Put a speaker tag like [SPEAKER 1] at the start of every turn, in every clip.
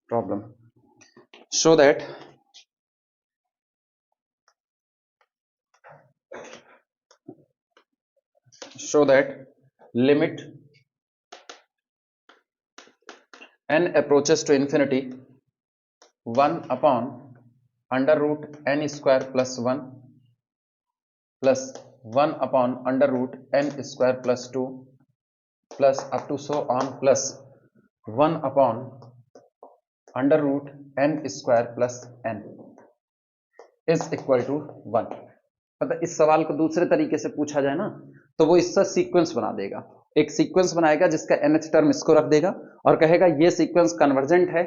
[SPEAKER 1] problem. Show that limit n approaches to infinity 1 upon under root n square plus 1 plus 1 upon under root n square plus 2 plus up to so on plus 1 upon under root n square plus n is equal to 1. मतलब इस सवाल को दूसरे तरीके से पूछा जाए ना तो वो इसका सीक्वेंस बना देगा, एक सीक्वेंस बनाएगा जिसका nth टर्म इसको रख देगा और कहेगा ये सीक्वेंस कन्वर्जेंट है,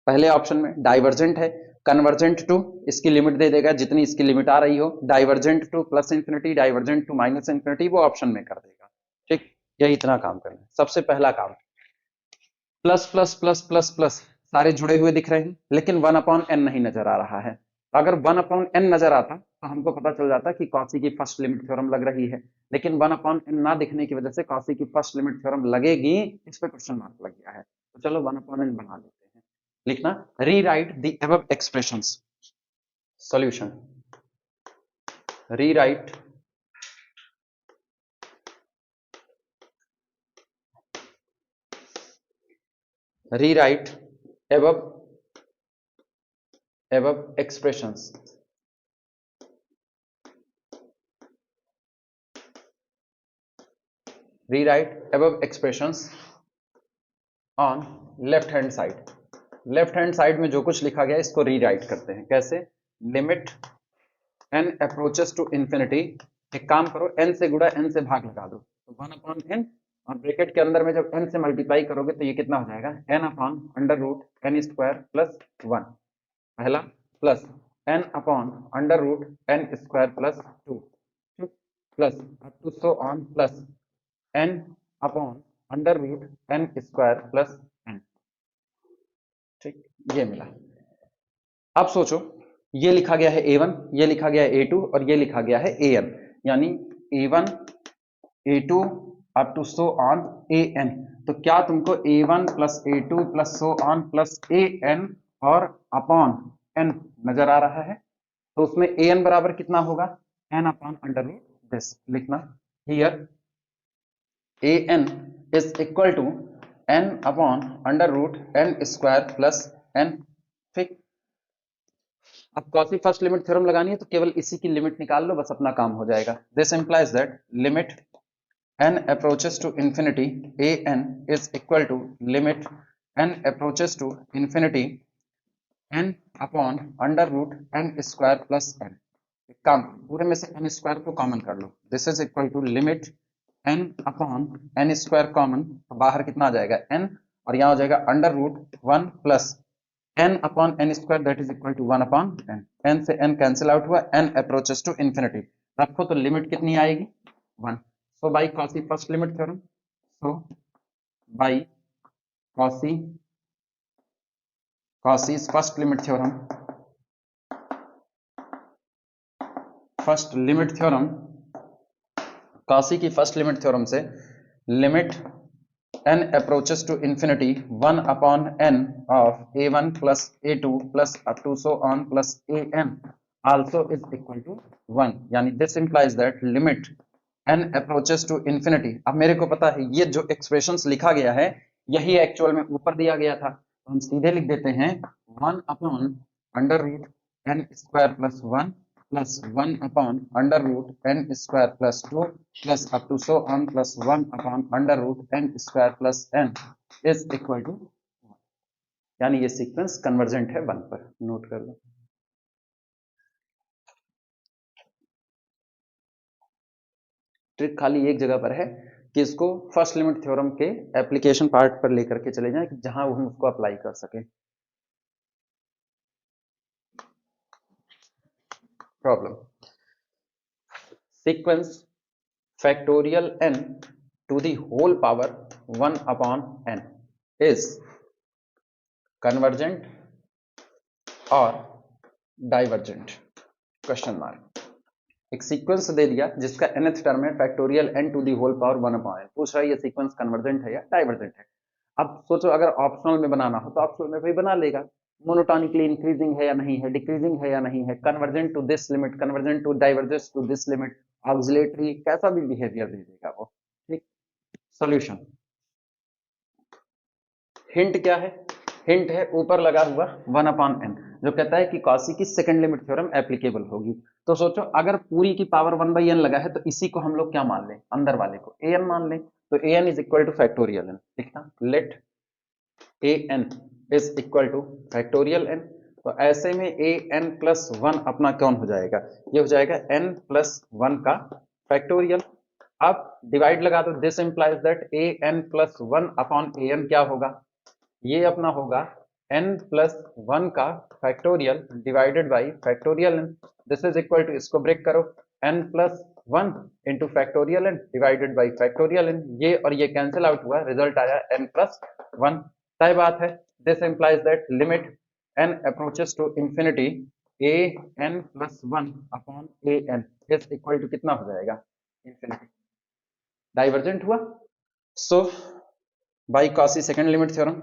[SPEAKER 1] पहले ऑप्शन में डाइवर्जेंट है, कन्वर्जेंट टू इसकी लिमिट दे देगा जितनी इसकी लिमिट आ रही हो, divergent to plus infinity, divergent to minus infinity, वो ऑप्शन में कर देगा. ठीक, यही इतना काम करना है. सबसे पहला काम plus plus plus plus plus सारे जुड़े हुए दिख रहे हैं लेकिन 1 अपॉन एन नहीं नजर आ रहा है. अगर 1 अपॉन एन नजर आता तो हमको पता चल जाता कि कॉची की फर्स्ट लिमिट थ्योरम लग रही है, लेकिन 1 अपॉन एन ना दिखने की वजह से कॉची की फर्स्ट लिमिट थ्योरम लगेगी, इस पे क्वेश्चन मार्क लग गया है. तो चलो 1 अपॉन एन बना लेते हैं. लिखना rewrite the above expressions. Solution rewrite above expressions. Rewrite above expressions on left hand side. Left hand side में जो कुछ लिखा गया है इसको रीराइट करते हैं. कैसे? Limit n approaches to infinity. एक काम करो, n से गुणा n से भाग लगा दो तो 1 अपॉन n, और ब्रैकेट के अंदर में जब n से मल्टीप्लाई करोगे तो ये कितना हो जाएगा, n upon under root n square plus 1 पहला, plus n upon under root n square plus 2 plus up to so on plus n upon under root n square plus n. ठीक, ये मिला. अब सोचो, ये लिखा गया है a1, ये लिखा गया है a2 और ये लिखा गया है an, यानी a1 a2 up to so on an. तो क्या तुमको a1 plus a2 plus so on plus an और अपॉन n नजर आ रहा है? तो उसमें an बराबर कितना होगा, n upon under root this. लिखना here an is equal to n upon under root n square plus n. ठीक, अब कॉची फर्स्ट लिमिट थ्योरम लगानी है तो केवल इसी की लिमिट निकाल लो, बस अपना काम हो जाएगा. This implies that limit n approaches to infinity an is equal to limit n approaches to infinity n upon under root n square plus n. एक काम, पूरे में से n स्क्वायर को कॉमन कर लो. This is equal to limit n upon n square common, तो बाहर कितना आ जाएगा n, और यहाँ हो जाएगा under root 1 plus n upon n square that is equal to 1 upon n. n से n कैंसिल आउट हुआ, n अप्रोचेस टू इंफिनिटी रखो तो लिमिट कितनी आएगी, 1. So by Cauchy first limit theorem, so by Cauchy's first limit theorem, Cauchy की first limit theorem से limit n approaches to infinity 1 upon n of a1 plus a2 plus up to so on plus an also is equal to 1. यानी this implies that limit n approaches to infinity. अब मेरे को पता है ये जो expressions लिखा गया है यही एक्चुअल में ऊपर दिया गया था, तो हम सीधे लिख देते हैं 1 upon under root n square plus 1 plus 1 upon under root n square plus 2 plus up to so on plus 1 upon under root n square plus n is equal to 1. यानी ये सीक्वेंस कन्वर्जेंट है 1 पर. Note कर लो. Trick खाली एक जगह पर है कि इसको फर्स्ट लिमिट थ्योरम के एप्लीकेशन पार्ट पर लेकर के चले जाएं जहां हम उसको अप्लाई कर सकें. Problem sequence factorial n to the whole power 1 upon n is convergent or divergent? Question mark. एक सीक्वेंस दे दिया जिसका nth टर्म है factorial n to the whole power 1 upon n. पूछ रहा है ये सीक्वेंस कन्वर्जेंट है या डाइवर्जेंट है. अब सोचो अगर ऑप्शनल में बनाना हो तो ऑप्शनल में भाई बना लेगा, मोनोटोनिकली इंक्रीजिंग है या नहीं है, डिक्रीजिंग है या नहीं है, convergent to this limit, convergent to divergence to this limit, oscillatory, कैसा भी बिहेवियर दे देगा वो। ठीक। सॉल्यूशन, हिंट क्या है? हिंट है ऊपर लगा हुआ 1/n, जो कहता है कि कॉची की सेकंड लिमिट थ्योरम एप्लीकेबल होगी। तो सोचो अगर पूरी की पावर 1/n लगा है तो इसी को हम लोग क्या मान लें, अंदर वाले को an मान लें। तो an is equal to factorial n, ठीक ना, let an is equal to factorial n। तो ऐसे में an प्लस वन अपना कौन हो जाएगा, ये हो जाएगा n प्लस वन का फैक्टोरियल। अब डिवाइड लगा दो, this implies that an plus one upon an क्या होगा, ये अपना होगा n प्लस वन का factorial divided by factorial n। This is equal to, इसको ब्रेक करो, n plus one into factorial n divided by factorial n, ये और ये कैंसिल आउट हुआ, रिजल्ट आया n प्लस वन। तय बात है, this implies that limit n approaches to infinity a n plus one upon a n is equal to कितना हो जाएगा, इंफिनिटी। डाइवर्जेंट हुआ। So by Cauchy second limit theorem,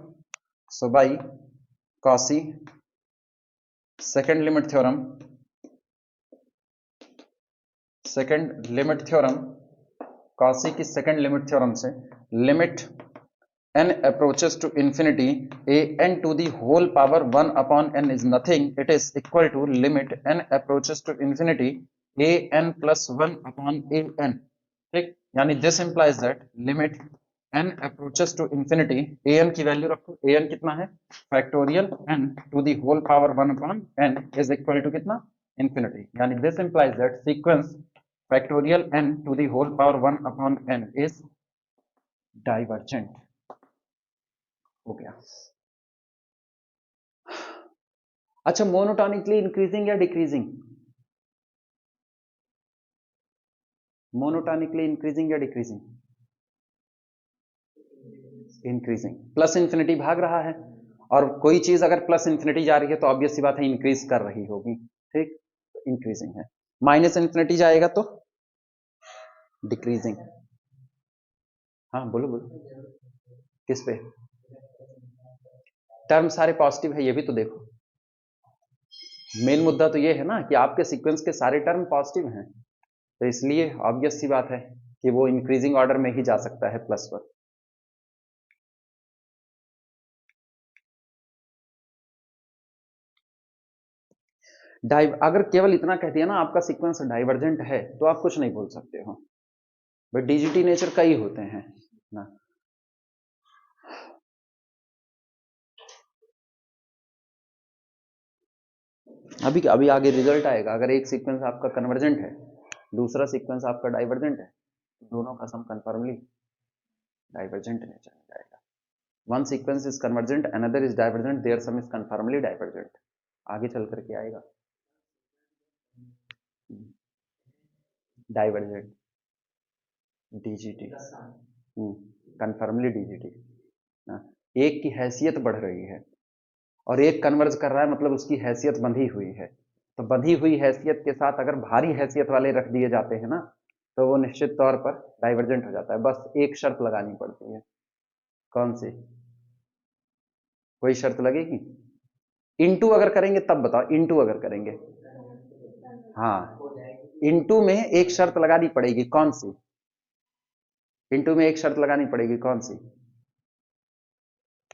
[SPEAKER 1] so by Cauchy second limit theorem, second limit theorem, Cauchy की second limit theorem से limit n approaches to infinity a n to the whole power 1 upon n is nothing, it is equal to limit n approaches to infinity a n plus 1 upon a n। ठीक, यानी this implies that limit n approaches to infinity, an की value रखो, an कितना है, factorial n to the whole power 1 upon n is equal to कितना, infinity। यानी this implies that sequence factorial n to the whole power 1 upon n is divergent। हो गया। अच्छा, monotonically increasing या डिक्रीजिंग, मोनोटोनिकली इंक्रीजिंग या decreasing, increasing, plus infinity भाग रहा है, और कोई चीज अगर प्लस इंफिनिटी जा रही है तो ऑब्वियस सी बात है इंक्रीज कर रही होगी। ठीक, इंक्रीजिंग है। माइनस इंफिनिटी जाएगा तो डिक्रीजिंग। हाँ बोलो बोलो, किस पे? टर्म सारे पॉजिटिव है, ये भी तो देखो। मेन मुद्दा तो ये है ना कि आपके सीक्वेंस के सारे टर्म पॉजिटिव हैं, तो इसलिए ऑब्वियस सी बात है कि वो इंक्रीजिंग ऑर्डर में ही जा सकता है प्लस वन। अगर केवल इतना कह दिया ना आपका सीक्वेंस डाइवर्जेंट है तो आप कुछ नहीं बोल सकते हो, बट डीजीटी नेचर कई होते हैं ना। अभी अभी आगे रिजल्ट आएगा, अगर एक सीक्वेंस आपका कन्वर्जेंट है, दूसरा सीक्वेंस आपका डाइवर्जेंट है, दोनों का सम कन्फर्मली डाइवर्जेंट नेचर में जाएगा। One sequence is convergent, another is divergent, there some is confirmly divergent, आगे चल करके आएगा। Divergent DGT, confirmly DGT. एक की हैसियत बढ़ रही है और एक कन्वर्ज कर रहा है, मतलब उसकी हैसियत बंधी हुई है, तो बंधी हुई हैसियत के साथ अगर भारी हैसियत वाले रख दिए जाते हैं ना तो वो निश्चित तौर पर डाइवर्जेंट हो जाता है। बस एक शर्त लगानी पड़ती है। कौन सी? कोई शर्त लगेगी? इनटू अगर करेंगे तब बताओ, इनटू अगर करेंगे, हाँ, इनटू में एक शर्त लगानी पड़ेगी, कौन सी? इनटू में एक शर्त लगानी पड़ेगी, कौन सी?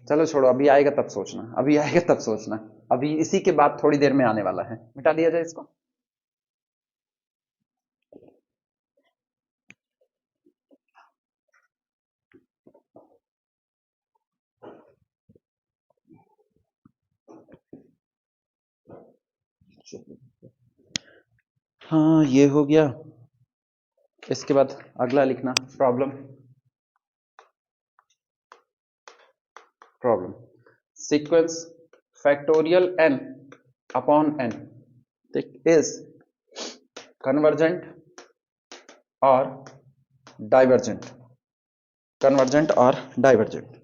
[SPEAKER 1] चलो छोड़ो, अभी आएगा तब सोचना, अभी आएगा तब सोचना, अभी इसी के बाद थोड़ी देर में आने वाला है। मिटा दिया जाए इसको। हाँ ये हो गया। इसके बाद अगला लिखना problem. Problem, sequence factorial n upon n is convergent और डाइवर्जेंट, कन्वर्जेंट और divergent.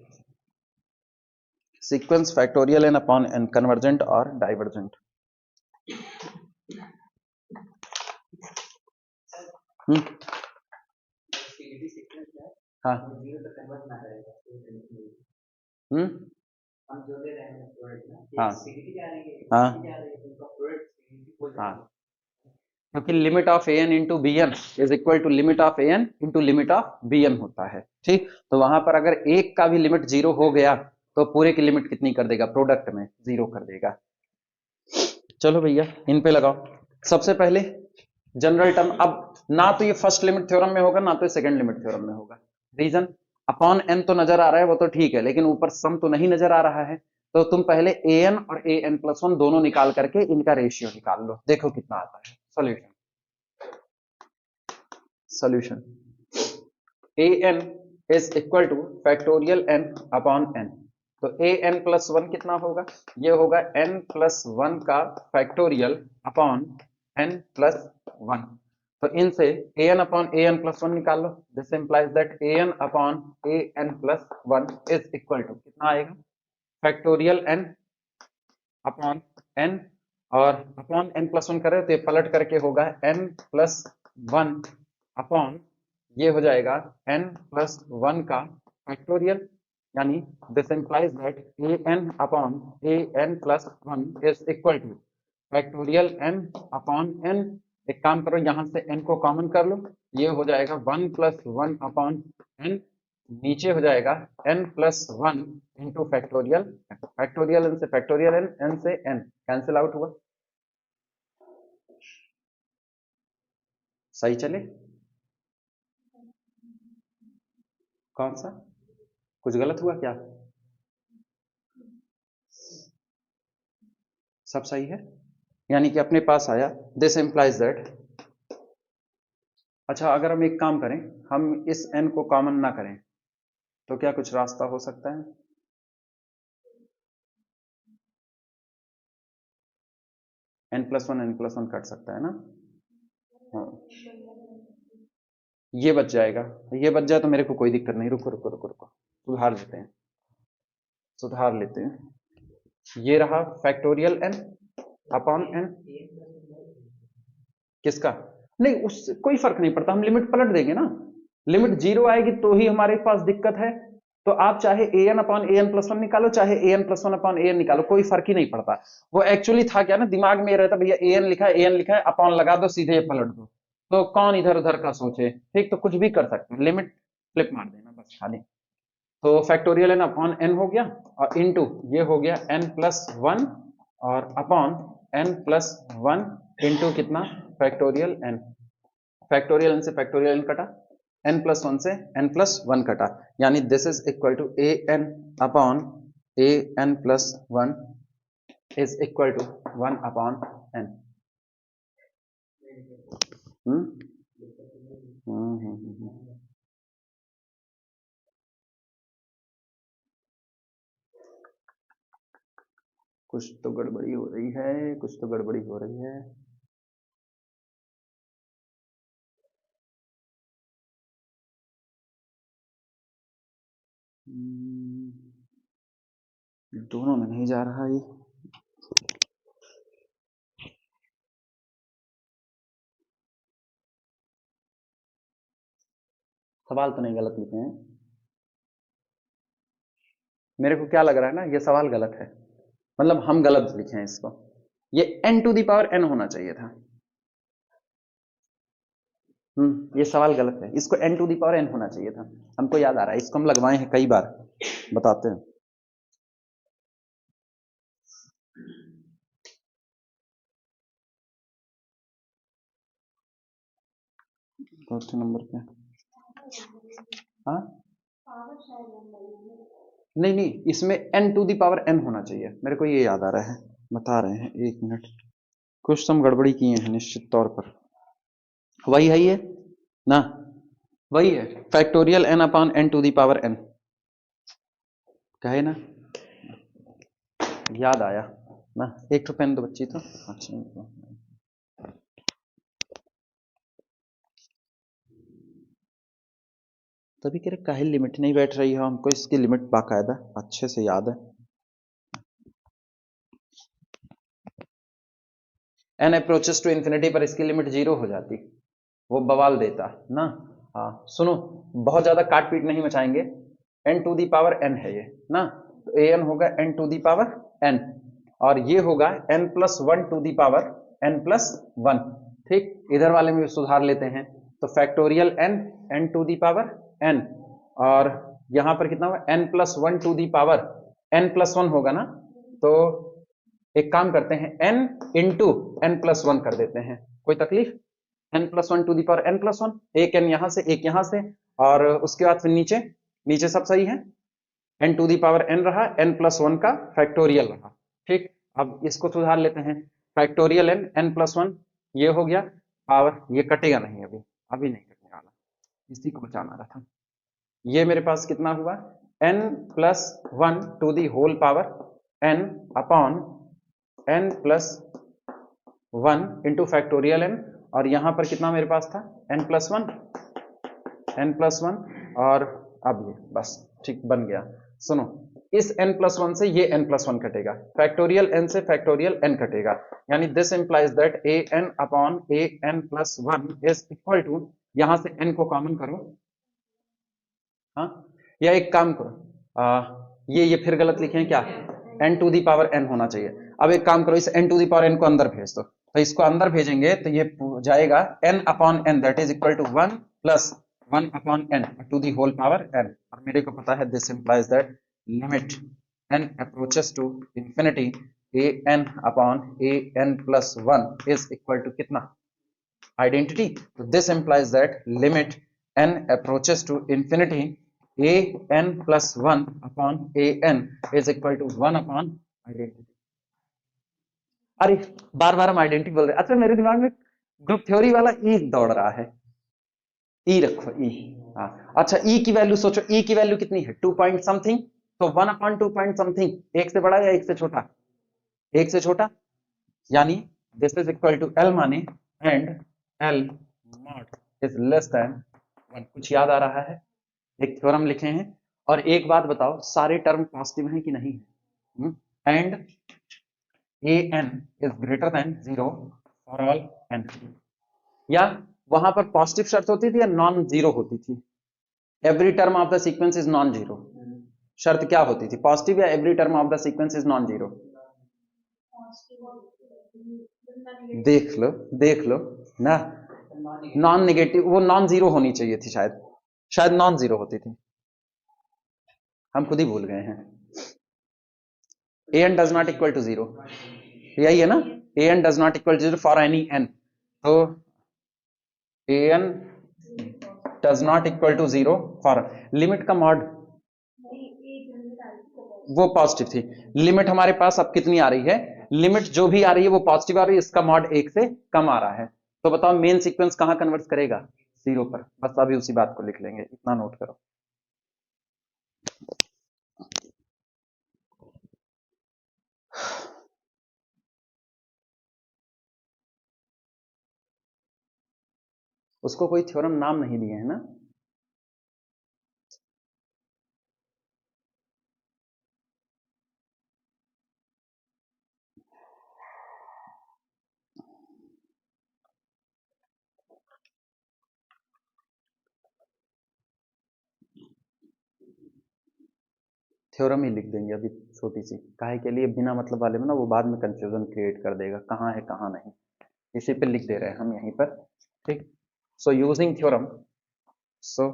[SPEAKER 1] Sequence factorial n upon n convergent और डाइवर्जेंट। हाँ हम जो ले रहे हैं हाँ हाँ हाँ, क्योंकि limit of a n into b n is equal to limit of a n into limit of b n होता है। ठीक, तो वहां पर अगर एक का भी लिमिट जीरो हो गया तो पूरे की लिमिट कितनी कर देगा, प्रोडक्ट में जीरो कर देगा। चलो भैया इन पे लगाओ। सबसे पहले जनरल टर्म, अब ना तो ये फर्स्ट लिमिट थ्योरम में होगा ना तो सेकंड लिमिट थ्योरम में होगा। रीजन, अपॉन एन तो नजर आ रहा है वो तो ठीक है, लेकिन ऊपर सम तो नहीं नजर आ रहा है। तो तुम पहले ए एन और ए एन प्लस वन दोनों निकाल करके इनका रेशियो निकाल लो, देखो कितना आता है। Solution solution a n is equal to factorial n upon n। तो a n प्लस वन कितना होगा, ये होगा n प्लस वन का factorial upon n plus one. तो इनसे a n upon a n plus one निकाल लो। This implies that a n upon a n plus one is equal to कितना आएगा, फैक्टोरियल n अपॉन n, और upon n plus one करें तो ये पलट करके होगा n प्लस वन अपॉन, ये हो जाएगा n प्लस वन का फैक्टोरियल, यानी this implies that a n upon a n plus one is equal to factorial n upon n। एक काम करो, यहां से n को कॉमन कर लो, ये हो जाएगा one plus one upon n, नीचे हो जाएगा n plus one into factorial, factorial n से फैक्टोरियल n, n से n कैंसिल आउट हुआ। सही चले, कौन सा, कुछ गलत हुआ क्या, सब सही है, यानी कि अपने पास आया। दिस इंप्लाइज दैट, अच्छा अगर हम एक काम करें, हम इस n को कॉमन ना करें तो क्या कुछ रास्ता हो सकता है, n प्लस वन कट सकता है ना। हाँ, ये बच जाएगा, ये बच जाए तो मेरे को कोई दिक्कत नहीं। रुको रुको रुको रुको, सुधार लेते हैं, सुधार लेते हैं। ये रहा फैक्टोरियल n अपॉन n, किसका, नहीं उससे कोई फर्क नहीं पड़ता, हम लिमिट पलट देंगे ना। लिमिट जीरो आएगी तो ही हमारे पास दिक्कत है। तो आप चाहे ए n upon a n plus one निकालो, चाहे ए n plus one upon a N निकालो, कोई फर्क ही नहीं पड़ता। वो एक्चुअली था क्या ना, दिमाग में ये रहता भैया ए एन लिखा है, ए एन लिखा है, अपॉन लगा दो सीधे पलट दो, तो कौन इधर उधर का सोचे। ठीक, तो कुछ भी कर सकते हैं, लिमिट फ्लिप मार देना बस खाली। तो फैक्टोरियल एन अपॉन एन हो गया, और इनटू ये हो गया एन प्लस वन, और upon n plus one into कितना, फैक्टोरियल एन। फैक्टोरियल एन से फैक्टोरियल एन कटा, एन प्लस वन से एन प्लस वन कटा, यानी this is equal to a n upon a n plus one is equal to one upon n. कुछ तो गड़बड़ी हो रही है, कुछ तो गड़बड़ी हो रही है। दोनों में नहीं जा रहा ये, सवाल तो नहीं गलत लिखे हैं, मेरे को क्या लग रहा है ना, ये सवाल गलत है, मतलब हम गलत लिखे हैं इसको। ये n to the power n होना चाहिए था। ये सवाल गलत है, इसको n to the power n होना चाहिए था। हमको याद आ रहा है, इसको हम लगवाए हैं कई बार, बताते हैं। चौथे नंबर पे, हाँ नहीं नहीं, इसमें n to the power n होना चाहिए, मेरे को ये याद आ रहा है, बता रहे हैं, एक मिनट। कुछ तो हम गड़बड़ी किए हैं निश्चित तौर पर। वही है ये ना, वही है factorial n upon n to the power n, कहे ना, याद आया ना। एक तो पेन तो बच्ची तो अच्छा, तभी कह रहे काहे लिमिट नहीं बैठ रही है, हमको इसकी लिमिट बाकायदा अच्छे से याद है। एन अप्रोचेस टू इन्फिनिटी पर इसकी लिमिट जीरो हो जाती, वो बवाल देता ना। हाँ सुनो, बहुत ज्यादा काट पीट नहीं मचाएंगे, n to the power n है ये ना, तो an होगा n to the power n, और ये होगा n plus one to the power n plus one. ठीक, इधर वाले में भी सुधार लेते हैं, तो factorial n, n to the power n, और यहां पर कितना होगा n plus one to the power n plus one होगा ना, तो एक काम करते हैं n into n plus one कर देते हैं, कोई तकलीफ? n plus one to the power n plus one, एक n यहां से एक यहां से, और उसके बाद फिर नीचे, नीचे सब सही है, n to the power n रहा, n प्लस वन का फैक्टोरियल रहा। ठीक, अब इसको सुधार लेते हैं, factorial n, n plus one, ये हो गया पावर, ये कटेगा नहीं अभी, अभी नहीं कटने वाला, इसी को बचाना रहा था। ये मेरे पास कितना हुआ, n plus one to the whole power n upon n plus one into factorial n, और यहां पर कितना मेरे पास था n plus one, n plus one, और अब ये बस ठीक बन गया। सुनो, इस n प्लस वन से ये n प्लस वन कटेगा, फैक्टोरियल n से फैक्टोरियल n कटेगा, यानी this implies that a n upon a n plus one is equal to, यहां से n को कॉमन करो, हाँ, या एक काम करो, ये फिर गलत लिखे हैं क्या, n to the power n होना चाहिए। अब एक काम करो, इस n to the power n को अंदर भेज दो, तो इसको अंदर भेजेंगे तो ये जाएगा n upon n that is equal to one plus one upon n to the whole power n, और मेरे को पता है this implies that limit n approaches to infinity a n upon a n plus one is equal to कितना, identity, तो this implies that limit n approaches to infinity a n plus 1 upon a n is equal to 1 upon identity। अरे बार बार हम identity बोल रहे हैं, अच्छा मेरे दिमाग में ग्रुप थ्योरी वाला ई दौड़ रहा है, ई रखो ई, हाँ अच्छा, ई की वैल्यू सोचो, ई की वैल्यू कितनी है, टू पॉइंट समथिंग, तो one upon two point something, एक से बड़ा या एक से छोटा, एक से छोटा, यानी this is equal to L माने and L not is less than one. कुछ याद आ रहा है, एक थ्योरम लिखे हैं, और एक बात बताओ, सारे टर्म पॉजिटिव हैं कि नहीं है, and a n is greater than zero for all n, या वहां पर पॉजिटिव शर्त होती थी या नॉन जीरो होती थी, every term of the sequence is non zero, शर्त क्या होती थी, पॉजिटिव या every term of the sequence is non zero, देख लो ना, नॉन नेगेटिव, वो नॉन जीरो होनी चाहिए थी, शायद शायद नॉन जीरो होती थी, हम खुद ही भूल गए हैं। A n does not equal to zero, यही है ना, a n does not equal to zero for any n, तो a n does not equal to zero for, limit का मॉड वो पॉजिटिव थी, लिमिट हमारे पास अब कितनी आ रही है, लिमिट जो भी आ रही है वो पॉजिटिव आ रही है, इसका मॉड एक से कम आ रहा है, तो बताओ मेन सीक्वेंस कहां कन्वर्ट करेगा, जीरो पर, बस अभी उसी बात को लिख लेंगे, इतना नोट करो। उसको कोई थ्योरम नाम नहीं दिए है ना, थ्योरम ही लिख देंगे अभी, छोटी सी, काहे के लिए, बिना मतलब वाले में ना वो बाद में कंफ्यूजन क्रिएट कर देगा, कहाँ है कहाँ नहीं, इसी पे लिख दे रहे हैं हम यहीं पर। ठीक, so using theorem, so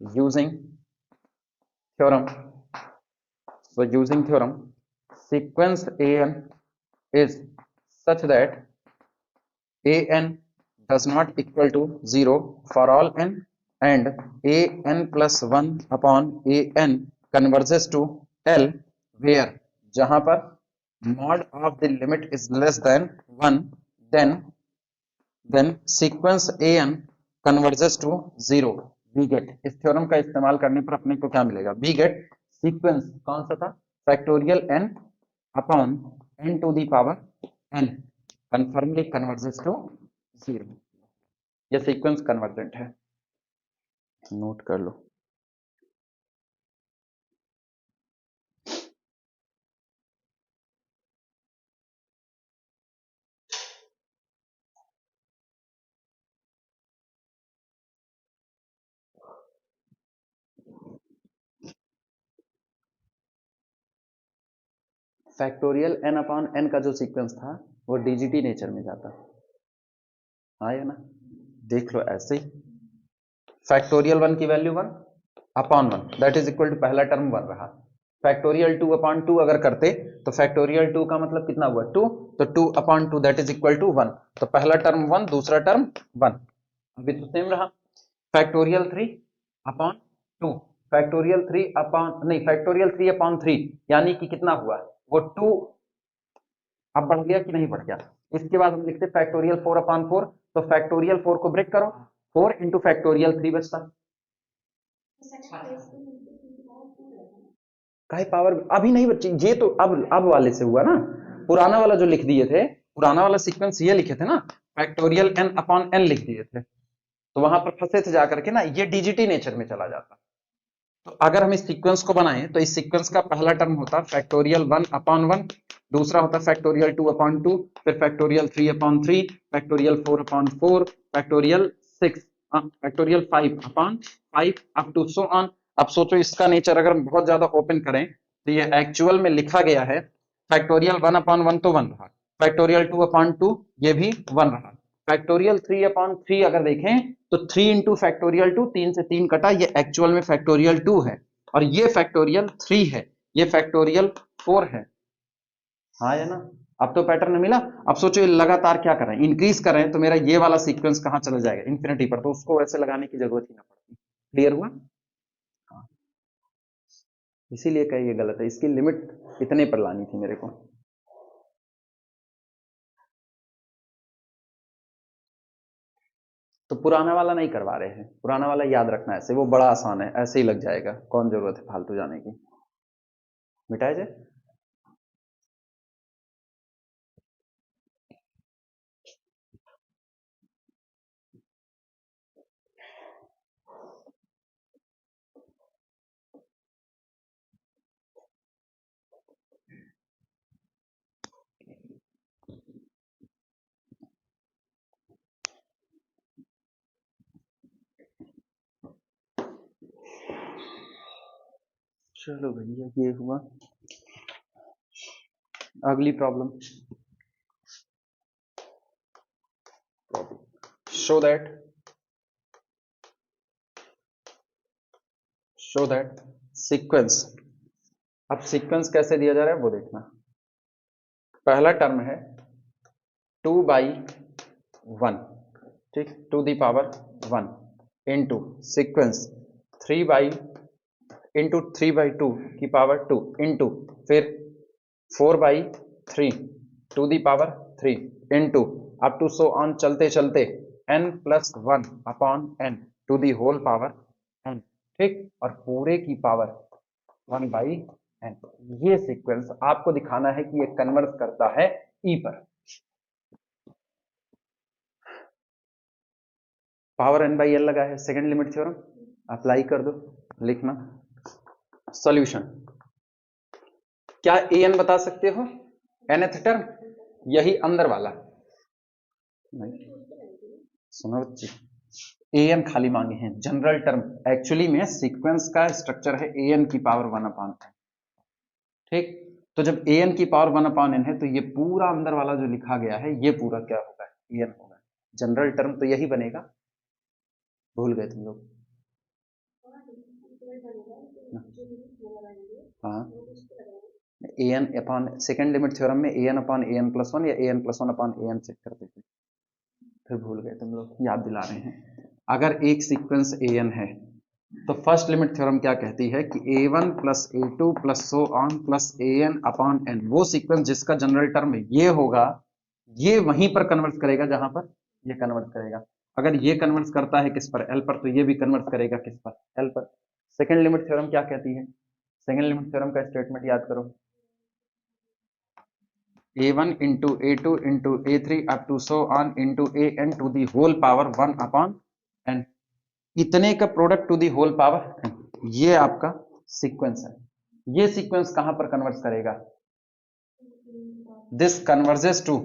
[SPEAKER 1] using theorem, so using theorem, sequence an is such that an does not equal to 0 for all n, and an plus 1 upon an converges to L where, जहां पर mod of the limit is less than 1, then sequence an converges to 0, we get, इस theorem का इस्तेमाल करने पर अपने को क्या मिलेगा, we get सीक्वेंस कौन सा था, factorial n upon n to the power n confirmly converges to zero, ये सीक्वेंस कन्वर्जेंट है, नोट कर लो। फैक्टोरियल n अपॉन n का जो सीक्वेंस था वो डीजीटी नेचर में जाता, हाँ या ना? देख लो ऐसे ही, फैक्टोरियल 1 की value 1 upon 1 that is equal to पहला टर्म 1 रहा। फैक्टोरियल 2 अपॉन 2 अगर करते तो फैक्टोरियल 2 का मतलब कितना हुआ 2, तो 2 upon 2 that is equal to 1, तो पहला टर्म 1 दूसरा टर्म 1, अभी तो सेम रहा। फैक्टोरियल 3 अपॉन 2, फैक्टोरियल 3 अपॉन नहीं फैक्टोरियल 3 अपॉन 3 यानी कि कितना हुआ वो 2, अब बढ़ गया कि नहीं बढ़ गया। इसके बाद हम लिखते फैक्टोरियल 4 अपॉन 4, तो फैक्टोरियल 4 को ब्रेक करो, 4 इंटू फैक्टोरियल 3 बचता, काहे पावर अभी नहीं बच्ची, ये तो अब वाले से हुआ ना, पुराना वाला जो लिख दिए थे, पुराना वाला सीक्वेंस ये लिखे थे ना, फैक्टोरियल n अपॉन n लिख दिए थे, तो वहां पर फंसे थे जाकर के ना, ये डीजीटी नेचर में चला जाता। तो अगर हम इस सीक्वेंस को बनाएं तो इस सीक्वेंस का पहला टर्म होता फैक्टोरियल 1 अपॉन 1, दूसरा होता फैक्टोरियल 2 अपॉन 2, फिर factorial 3 upon 3, factorial 4 upon 4, factorial 6, factorial 5 upon 5 up to so on. अब सोचो इसका नेचर अगर हम बहुत ज्यादा ओपन करें तो ये एक्चुअल में लिखा गया है फैक्टोरियल 1 अपॉन 1 तो 1 रहा, फैक्टोरियल 2 अपॉन 2 ये भी 1 रहा, फैक्टोरियल 3 अपॉन 3 अगर देखें तो 3 इंटू फैक्टोरियल 2, 3 से 3 कटा, ये एक्चुअल में फैक्टोरियल 2 है, और ये फैक्टोरियल 3 है, ये फैक्टोरियल 4 है, हाँ या ना? अब तो पैटर्न मिला। अब सोचो ये लगातार क्या कर रहे हैं, इंक्रीज कर रहे हैं, तो मेरा ये वाला सीक्वेंस कहां चला जाएगा इंफिनिटी पर, तो उसको वैसे लगाने की जरूरत ही ना पड़ती। क्लियर हुआ? हाँ, इसीलिए कहीं ये गलत है, इसकी लिमिट इतने पर लानी थी मेरे को। तो पुराना वाला नहीं करवा रहे हैं, पुराना वाला याद रखना ऐसे, वो बड़ा आसान है, ऐसे ही लग जाएगा, कौन जरूरत है फालतू जाने की, मिटाए जाए। चलो भैया ये हुआ, अगली प्रॉब्लम, show that sequence, अब सीक्वेंस कैसे दिया जा रहा है वो देखना। पहला टर्म है 2 बाई 1, ठीक, to the power 1 into sequence 3 by into 3 by 2 की पावर 2 इंटू फिर 4 by 3 to the power 3 into up to so on चलते चलते n plus 1 upon n to the whole power n, ठीक, और पूरे की पावर 1 बाई n। ये sequence आपको दिखाना है कि ये कन्वर्ट करता है e पर, पावर n बाई l लगा है, सेकेंड लिमिट थ्योरम अप्लाई कर दो, लिखना सॉल्यूशन। क्या an बता सकते हो, nth टर्म, यही अंदर वाला, नहीं सुनो बच्ची, an खाली मांगे हैं, जनरल टर्म, एक्चुअली में सीक्वेंस का स्ट्रक्चर है an की पावर 1 अपॉन n, ठीक, तो जब an की पावर 1 अपॉन n है तो ये पूरा अंदर वाला जो लिखा गया है ये पूरा क्या होगा, an होगा, जनरल टर्म तो यही बनेगा, भूल गए तुम लोग? हाँ, an upon second limit theorem में an अपॉन an प्लस 1 या an plus 1 upon an check करते थे, फिर भूल गए तुम लोग, याद दिला रहे हैं। अगर एक सीक्वेंस an है तो फर्स्ट लिमिट थ्योरम क्या कहती है कि a1 plus a2 plus so on plus an upon n, वो सीक्वेंस जिसका जनरल टर्म ये होगा, ये वहीं पर कन्वर्ट करेगा जहां पर ये कन्वर्ट करेगा। अगर ये कन्वर्ट करता है किस पर, l पर, तो ये भी कन्वर्ट करेगा किस पर, l पर। सेकेंड लिमिट थ्योरम क्या कहती है, सेकेंड लिमिट थ्योरम का स्टेटमेंट याद करो, a1 into a2 into a3 up to so on into an to the whole power 1 upon n, इतने का product to the whole power n, ये आपका सीक्वेंस है। ये सीक्वेंस कहां पर कन्वर्ट करेगा, this converges to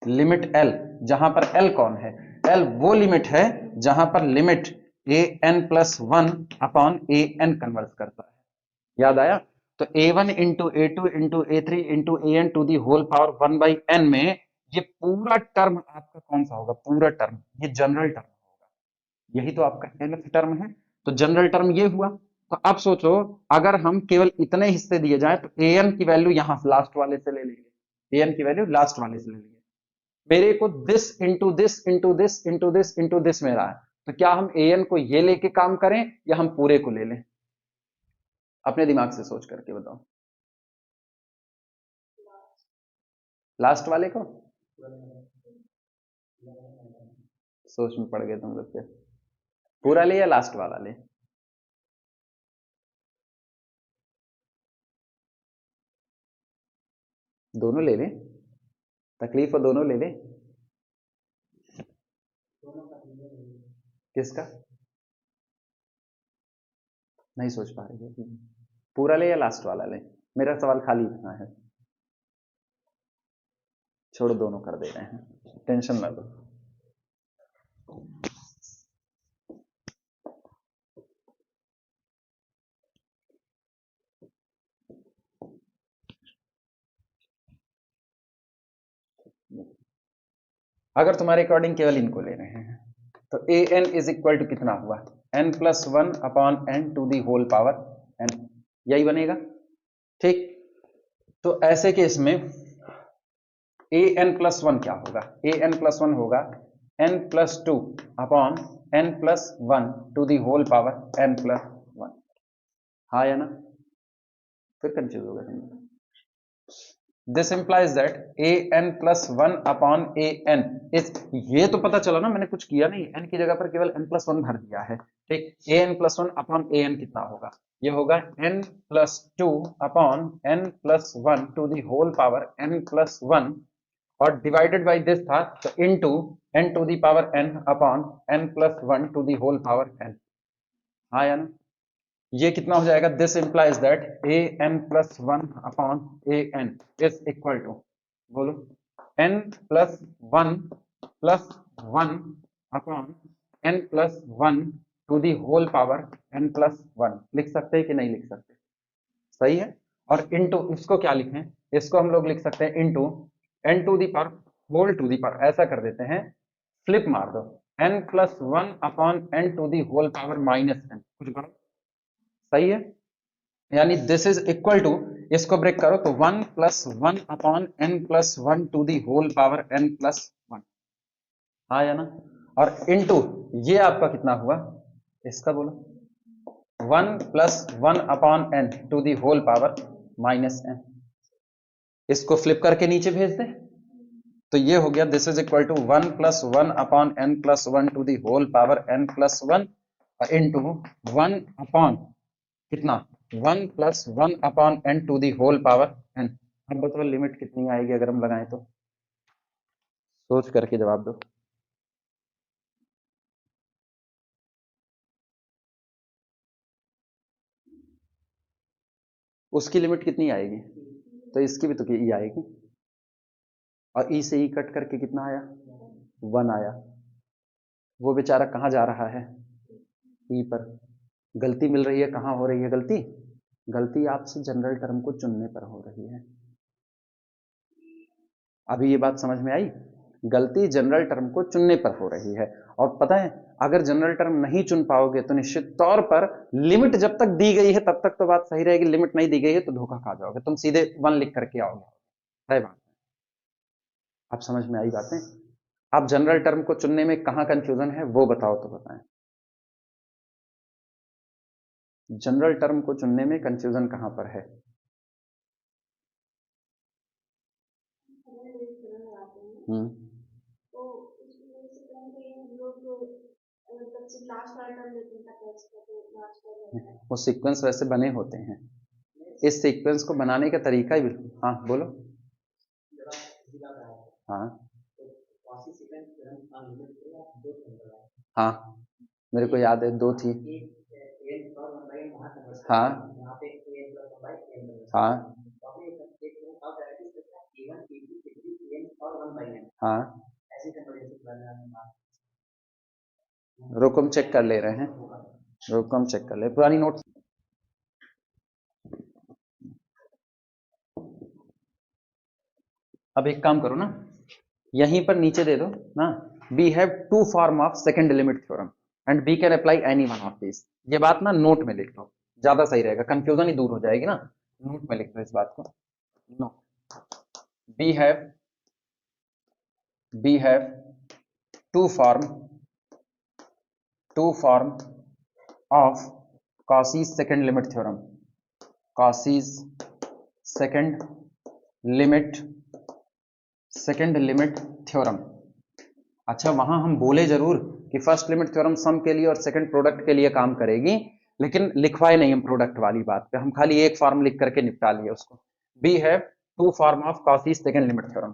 [SPEAKER 1] limit l, जहां पर l कौन है, l वो लिमिट है जहां पर limit an plus 1 upon an convert करता है, याद आया? तो a1 into a2 into a3 into an to the whole power 1/n में ये पूरा टर्म आपका कौन सा होगा? पूरा टर्म, ये जनरल टर्म होगा, यही तो आपका nth टर्म है। तो जनरल टर्म ये हुआ। तो अब सोचो, अगर हम केवल इतने हिस्से दिए जाए तो an की वैल्यू यहां लास्ट वाले से ले लेंगे, an की वैल्यू लास्ट वाले से ले लेंगे। मेरे को this into this into this into this into this में रहा है, तो क्या हम an को ये लेके काम करें या हम पूरे को ले लें? अपने दिमाग से सोच करके बताओ। लास्ट वाले को? सोच में पड़ गए तुम लोग। फिर पूरा ले या लास्ट वाला ले? दोनों ले लें, तकलीफ हो दोनों ले लें। किसका? नहीं सोच पा रही है। पूरा ले या लास्ट वाला ले? मेरा सवाल खाली इतना है। छोड़ो, दोनों कर दे रहे हैं, टेंशन ना लो। अगर तुम्हारे अकॉर्डिंग केवल इनको ले रहे हैं तो a n is equal to कितना हुआ? n plus one upon n to the whole power n, यही बनेगा। ठीक, तो ऐसे केस में ए एन प्लस वन क्या होगा? ए एन प्लस वन होगा n plus two upon n plus one to the whole power n plus one. हाँ या ना? फिर कंफ्यूज होगा तुम। This implies that a n plus one upon a n is, ये तो पता चला ना, मैंने कुछ किया नहीं, एन की जगह पर केवल एन प्लस वन भर दिया है। ठीक, a n plus one upon a n कितना होगा? ये होगा n plus two upon n plus one to the whole power n plus one, और डिवाइडेड बाई दिस था तो into n to the power n upon n plus one to the whole power n. हाँ या ना? ये कितना हो जाएगा? This implies that a n plus one upon a n is equal to, बोलो, n plus one upon n plus one to the whole power n plus one. लिख सकते हैं कि नहीं लिख सकते? सही है। और इनटू इसको क्या लिखें? इसको हम लोग लिख सकते हैं into n to the power whole to the power, ऐसा कर देते हैं, फ्लिप मार दो, n plus one upon n to the whole power minus n, कुछ करो। सही है, यानी दिस इज इक्वल टू, इसको ब्रेक करो तो one plus one upon n plus one to the whole power n plus one. हाँ या ना? और इनटू ये आपका कितना हुआ? इसका बोलो, one plus one upon n to the whole power minus n. इसको फ्लिप करके नीचे भेज दे तो ये हो गया, this is equal to one plus one upon n plus one to the whole power n plus one into one upon कितना? One plus one upon n to the whole power n. अब बताओ limit कितनी आएगी अगर हम लगाएं तो? सोच करके जवाब दो। उसकी लिमिट कितनी आएगी? तो इसकी भी तो ई आएगी, और ई से ई कट करके कितना आया? वन आया। वो बेचारा कहाँ जा रहा है? ई पर। गलती मिल रही है, कहाँ हो रही है गलती? गलती आपसे जनरल टर्म को चुनने पर हो रही है। अभी ये बात समझ में आई? गलती जनरल टर्म को चुनने पर हो रही है। और पता है, अगर जनरल टर्म नहीं चुन पाओगे तो निश्चित तौर पर लिमिट जब तक दी गई है तब तक तो बात सही रहेगी, लिमिट नहीं दी गई है तो धोखा खा जाओगे, तुम सीधे वन लिख करके आओगे। है बात? आप समझ में आई बातें? आप जनरल टर्म को चुनने में कहां कंफ्यूजन है वो बताओ तो बताएं। जनरल टर्म को चुनने में कंफ्यूजन कहां पर है? वो सीक्वेंस वैसे बने होते हैं, इस सीक्वेंस को बनाने का तरीका ही। हाँ बोलो। हाँ हाँ, मेरे को याद है, दो थी। हाँ हाँ हाँ, रुको हम चेक कर ले रहे हैं, रुको हम चेक कर ले पुरानी नोट। अब एक काम करो ना, यहीं पर नीचे दे दो ना, we have two form of second limit theorem and we can apply any one of this. ये बात ना नोट में लिख लो, ज्यादा सही रहेगा, कंफ्यूजन ही दूर हो जाएगी ना। नोट में लिख लो इस बात को। No, we have two form of Cauchy's second limit theorem, Cauchy's second limit theorem। अच्छा, वहां हम बोले जरूर कि फर्स्ट लिमिट थ्योरम सम के लिए और सेकंड प्रोडक्ट के लिए काम करेगी, लेकिन लिखवाए नहीं हम प्रोडक्ट वाली बात पे, हम खाली एक फॉर्म लिख करके निपटा लिए उसको। We have two form of Cauchy's second limit theorem.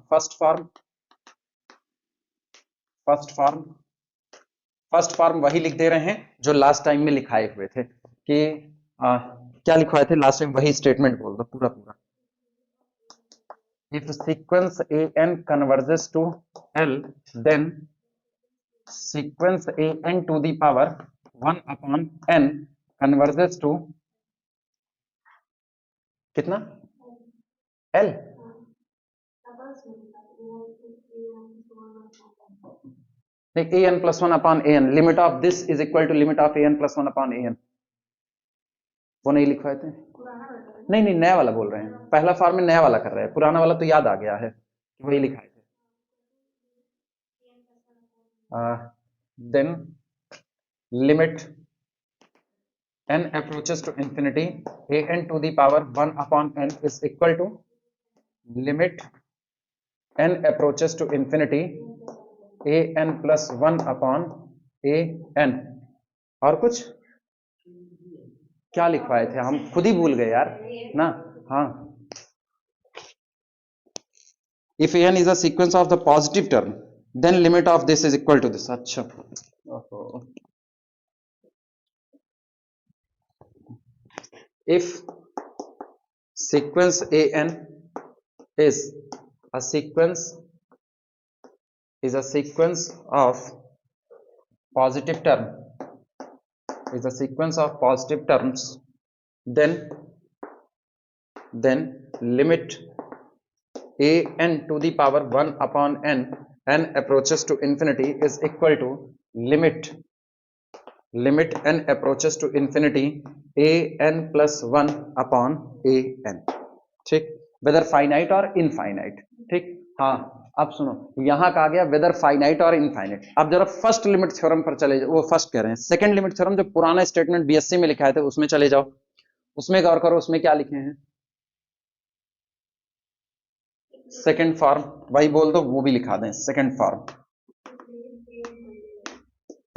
[SPEAKER 1] First form वही लिख दे रहे हैं जो लास्ट टाइम में लिखाए हुए थे कि क्या लिखवाए थे लास्ट टाइम, वही स्टेटमेंट बोल दो पूरा पूरा। If sequence a n converges to L then sequence a n to the power 1 upon n converges to कितना L. A n plus 1 upon a n, limit of this is equal to limit of a n plus 1 upon a n, वो नहीं लिखवाए थे? नहीं नहीं, नया वाला बोल रहे हैं, पहला फॉर्म में नया वाला कर रहे हैं, पुराना वाला तो याद आ गया है, वही लिखाए थे। Then limit n approaches to infinity a n to the power 1 upon n is equal to limit n approaches to infinity a n plus 1 upon a n। और कुछ क्या लिखवाए थे, हम खुद ही भूल गए यार ना। हाँ, if an is a sequence of the positive term then limit of this is equal to this। अच्छा, if sequence an is a sequence of positive term terms then limit a n to the power 1 upon n approaches to infinity is equal to limit n approaches to infinity a n plus 1 upon a n। ठीक, weather finite और infinite. ठीक, हाँ अब सुनो, यहां का आ गया weather finite और इनफाइनाइट। अब जरा फर्स्ट लिमिट थ्योरम पर चले जाओ, वो फर्स्ट कह रहे हैं, सेकंड लिमिट थ्योरम जो पुराना स्टेटमेंट बीएससी में लिखा है थे उसमें चले जाओ, उसमें गौर करो, उसमें क्या लिखे हैं, सेकंड फॉर्म वही बोल दो, वो भी लिखा दें, second form.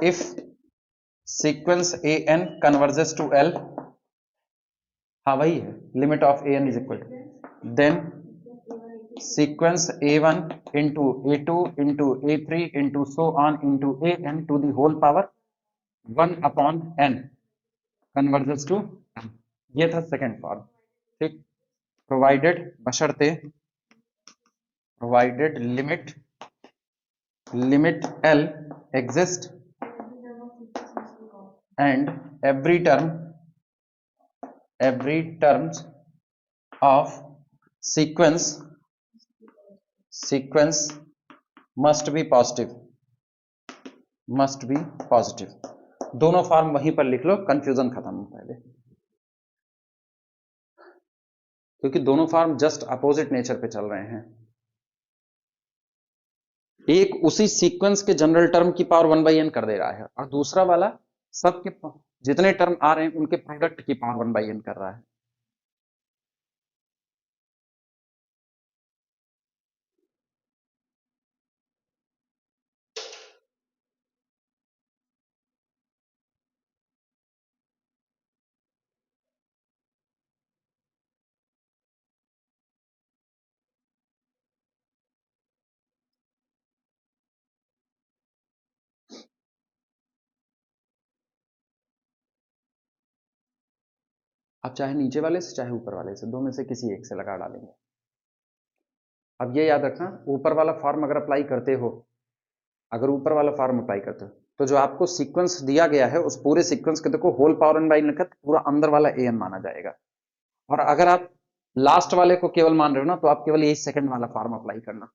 [SPEAKER 1] If sequence a n converges to l, हाँ वही है, limit of a n is equal to then sequence a1 into a2 into a3 into so on into an to the whole power 1 upon n converges to n। ये था second form. ठीक, provided बशर्ते provided limit L exist and every terms of sequence must be positive। दोनों form वहीं पर लिख लो, confusion खत्म हो पहले, क्योंकि दोनों फॉर्म जस्ट अपोजिट नेचर पे चल रहे हैं। एक उसी सीक्वेंस के जनरल टर्म की पावर 1/n कर दे रहा है और दूसरा वाला सबके जितने टर्म आ रहे हैं उनके प्रोडक्ट की पावर 1/n कर रहा है। अब चाहे नीचे वाले से चाहे ऊपर वाले से, दो में से किसी एक से लगा डालेंगे। अब ये याद रखना, ऊपर वाला फॉर्म अगर अप्लाई करते हो, तो जो आपको सीक्वेंस दिया गया है उस पूरे सीक्वेंस के देखो होल पावर 1/n लिखा, पूरा अंदर वाला an माना जाएगा। और अगर आप लास्ट वाले को केवल मान रहे हो ना, तो आप केवल यही सेकंड वाला फॉर्म अप्लाई करना।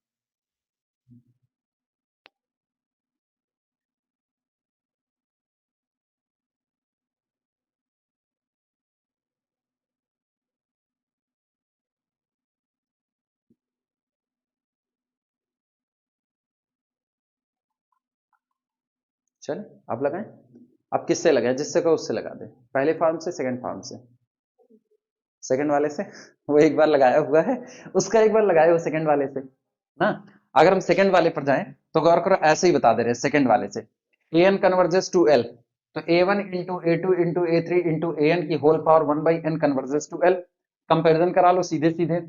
[SPEAKER 1] चल आप लगाएं। आप किससे लगाएं? जिससे कहो उससे लगा दे। पहले फॉर्म से, सेकंड फॉर्म से? सेकंड वाले से। वो एक बार लगाया हुआ है, उसका एक बार लगाए हो सेकंड वाले से ना। अगर हम सेकंड वाले पर जाएं तो गौर करो, ऐसे ही बता दे रहे हैं सेकंड वाले से। A n converges to l, तो a one into a two into a three into a n की whole power one by n converges to l. Comparison करा लो सीधे सीधे।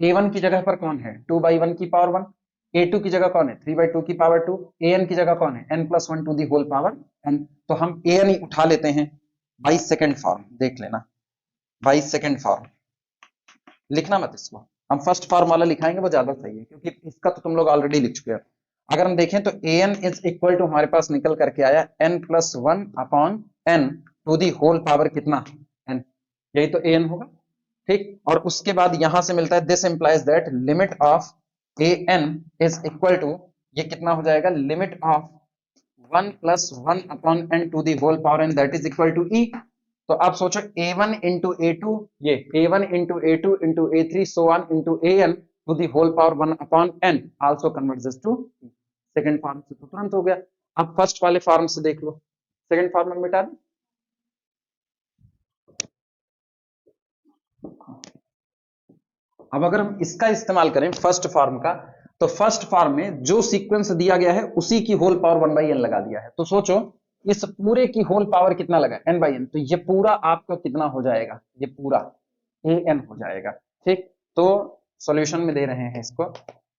[SPEAKER 1] ए वन की जगह पर कौन है? टू बाई वन की पावर वन। ए टू की जगह कौन है? थ्री बाई टू की पावर टू। ए एन की जगह कौन है? N plus one to the whole power n. तो हम ए एन ही उठा लेते हैं। बाई सेकंड फॉर्म देख लेना, बाई सेकंड फॉर्म लिखना मत इसको। हम फर्स्ट फॉर्म वाला लिखाएंगे, वो ज्यादा सही है, क्योंकि इसका तो तुम लोग ऑलरेडी लिख चुके हो। अगर हम देखें तो a n is equal to हमारे पास निकल करके आया n plus one upon n to the whole power कितना? एन। यही तो ए एन होगा। ठीक, और उसके बाद यहां से मिलता है this implies that limit of a n is equal to, ये कितना हो जाएगा? Limit of one plus one upon n to the whole power n that is equal to e. तो आप सोचो a one into a two, ये a one into a two into a three so one into a n to the whole power one upon n also converges to. Second form से तो तुरंत हो गया। अब फर्स्ट वाले form से देख लो, सेकंड फॉर्म में मिटा दो। अब अगर हम इसका इस्तेमाल करें फर्स्ट फॉर्म का, तो फर्स्ट फॉर्म में जो सीक्वेंस दिया गया है उसी की whole power one by n लगा दिया है। तो सोचो इस पूरे की होल पावर कितना लगा? N by n. तो ये पूरा आपका कितना हो जाएगा? ये पूरा ए एन हो जाएगा। ठीक, तो सॉल्यूशन में दे रहे हैं इसको,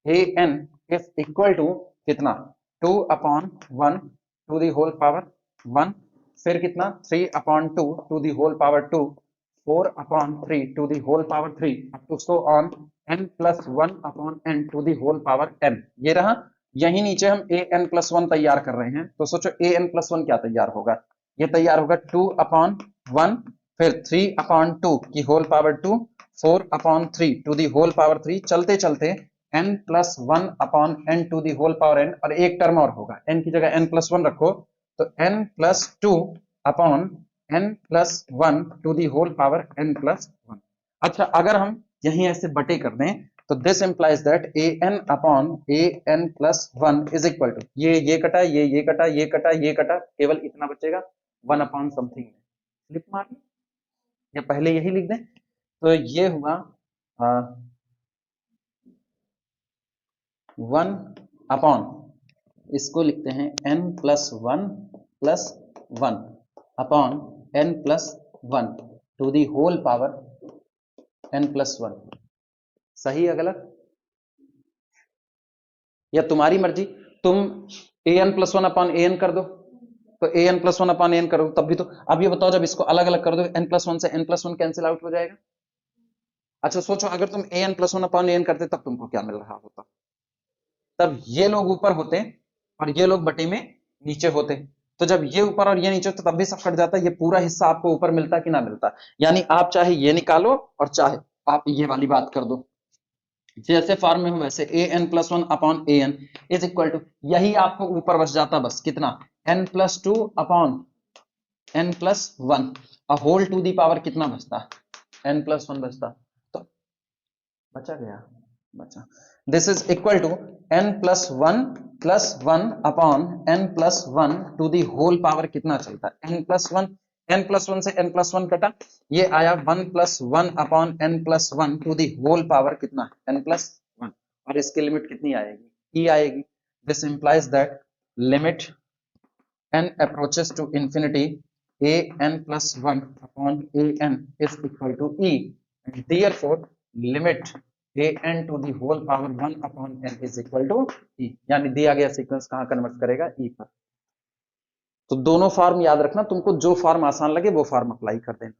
[SPEAKER 1] ए एन इज इक्वल टू कितना? To upon one to the whole power one, फिर कितना? Three upon to the whole power two, four upon three to the whole power three, up to so on an plus one upon n to the whole power N. ये रहा। यही नीचे हम ए n plus one तैयार कर रहे हैं, तो सोचो ए एन प्लस वन क्या तैयार होगा? ये तैयार होगा टू अपॉन वन, फिर थ्री अपॉन टू की whole power two, four upon three to the whole power three, चलते चलते n plus one upon n to the whole power n, और एक टर्म और होगा, एन की जगह एन प्लस वन रखो, तो n plus two upon n plus one to the whole power n plus one. अच्छा, अगर हम यहीं ऐसे बटे कर दें, तो this implies that a n upon a n plus one is equal to, ये कटा, ये कटा, ये कटा, ये कटा, केवल इतना बचेगा वन अपॉन समथिंग। स्लिप मार, या पहले यही लिख दें, तो ये हुआ वन अपॉन, इसको लिखते हैं n plus one upon n plus one to the whole power n plus one. सही है गलत? या तुम्हारी मर्जी, तुम a n plus one upon a n कर दो, तो a n plus one upon n करो तब भी तो। अब ये बताओ, जब इसको अलग अलग कर दो, एन प्लस वन से n plus one cancel out हो जाएगा। अच्छा सोचो, अगर तुम a n plus one upon a n करते तब तुमको क्या मिल रहा होता? तब ये लोग ऊपर होते और ये लोग बटे में नीचे होते। तो जब ये ऊपर और ये नीचे होते तब भी सब कट जाता, ये पूरा हिस्सा आपको ऊपर मिलता कि ना मिलता? यानी आप चाहे ये निकालो और चाहे आप ये वाली बात कर दो, जैसे फॉर्म में हो वैसे, a n plus one upon a n is equal to, यही आपको ऊपर बच जाता बस, कितना? N plus two upon n plus one, whole to the power कितना बचता? एन प्लस वन बचता। तो बचा गया, बचा। This is equal to n plus one upon n plus one to the whole power कितना चलता है? N plus one. N plus one से एन प्लस वन कटा, ये आया one plus one upon n plus one to the whole power कितना? N plus one. और इसकी लिमिट कितनी आएगी? ई आएगी। This implies that limit n approaches to infinity, a n plus 1 upon a n is equal to e, and therefore limit a n to the whole power 1 upon n is equal to e। यानी दिया गया sequence कहां convert करेगा? e पर। तो दोनों form याद रखना, तुमको जो फॉर्म आसान लगे वो फॉर्म अप्लाई कर देना।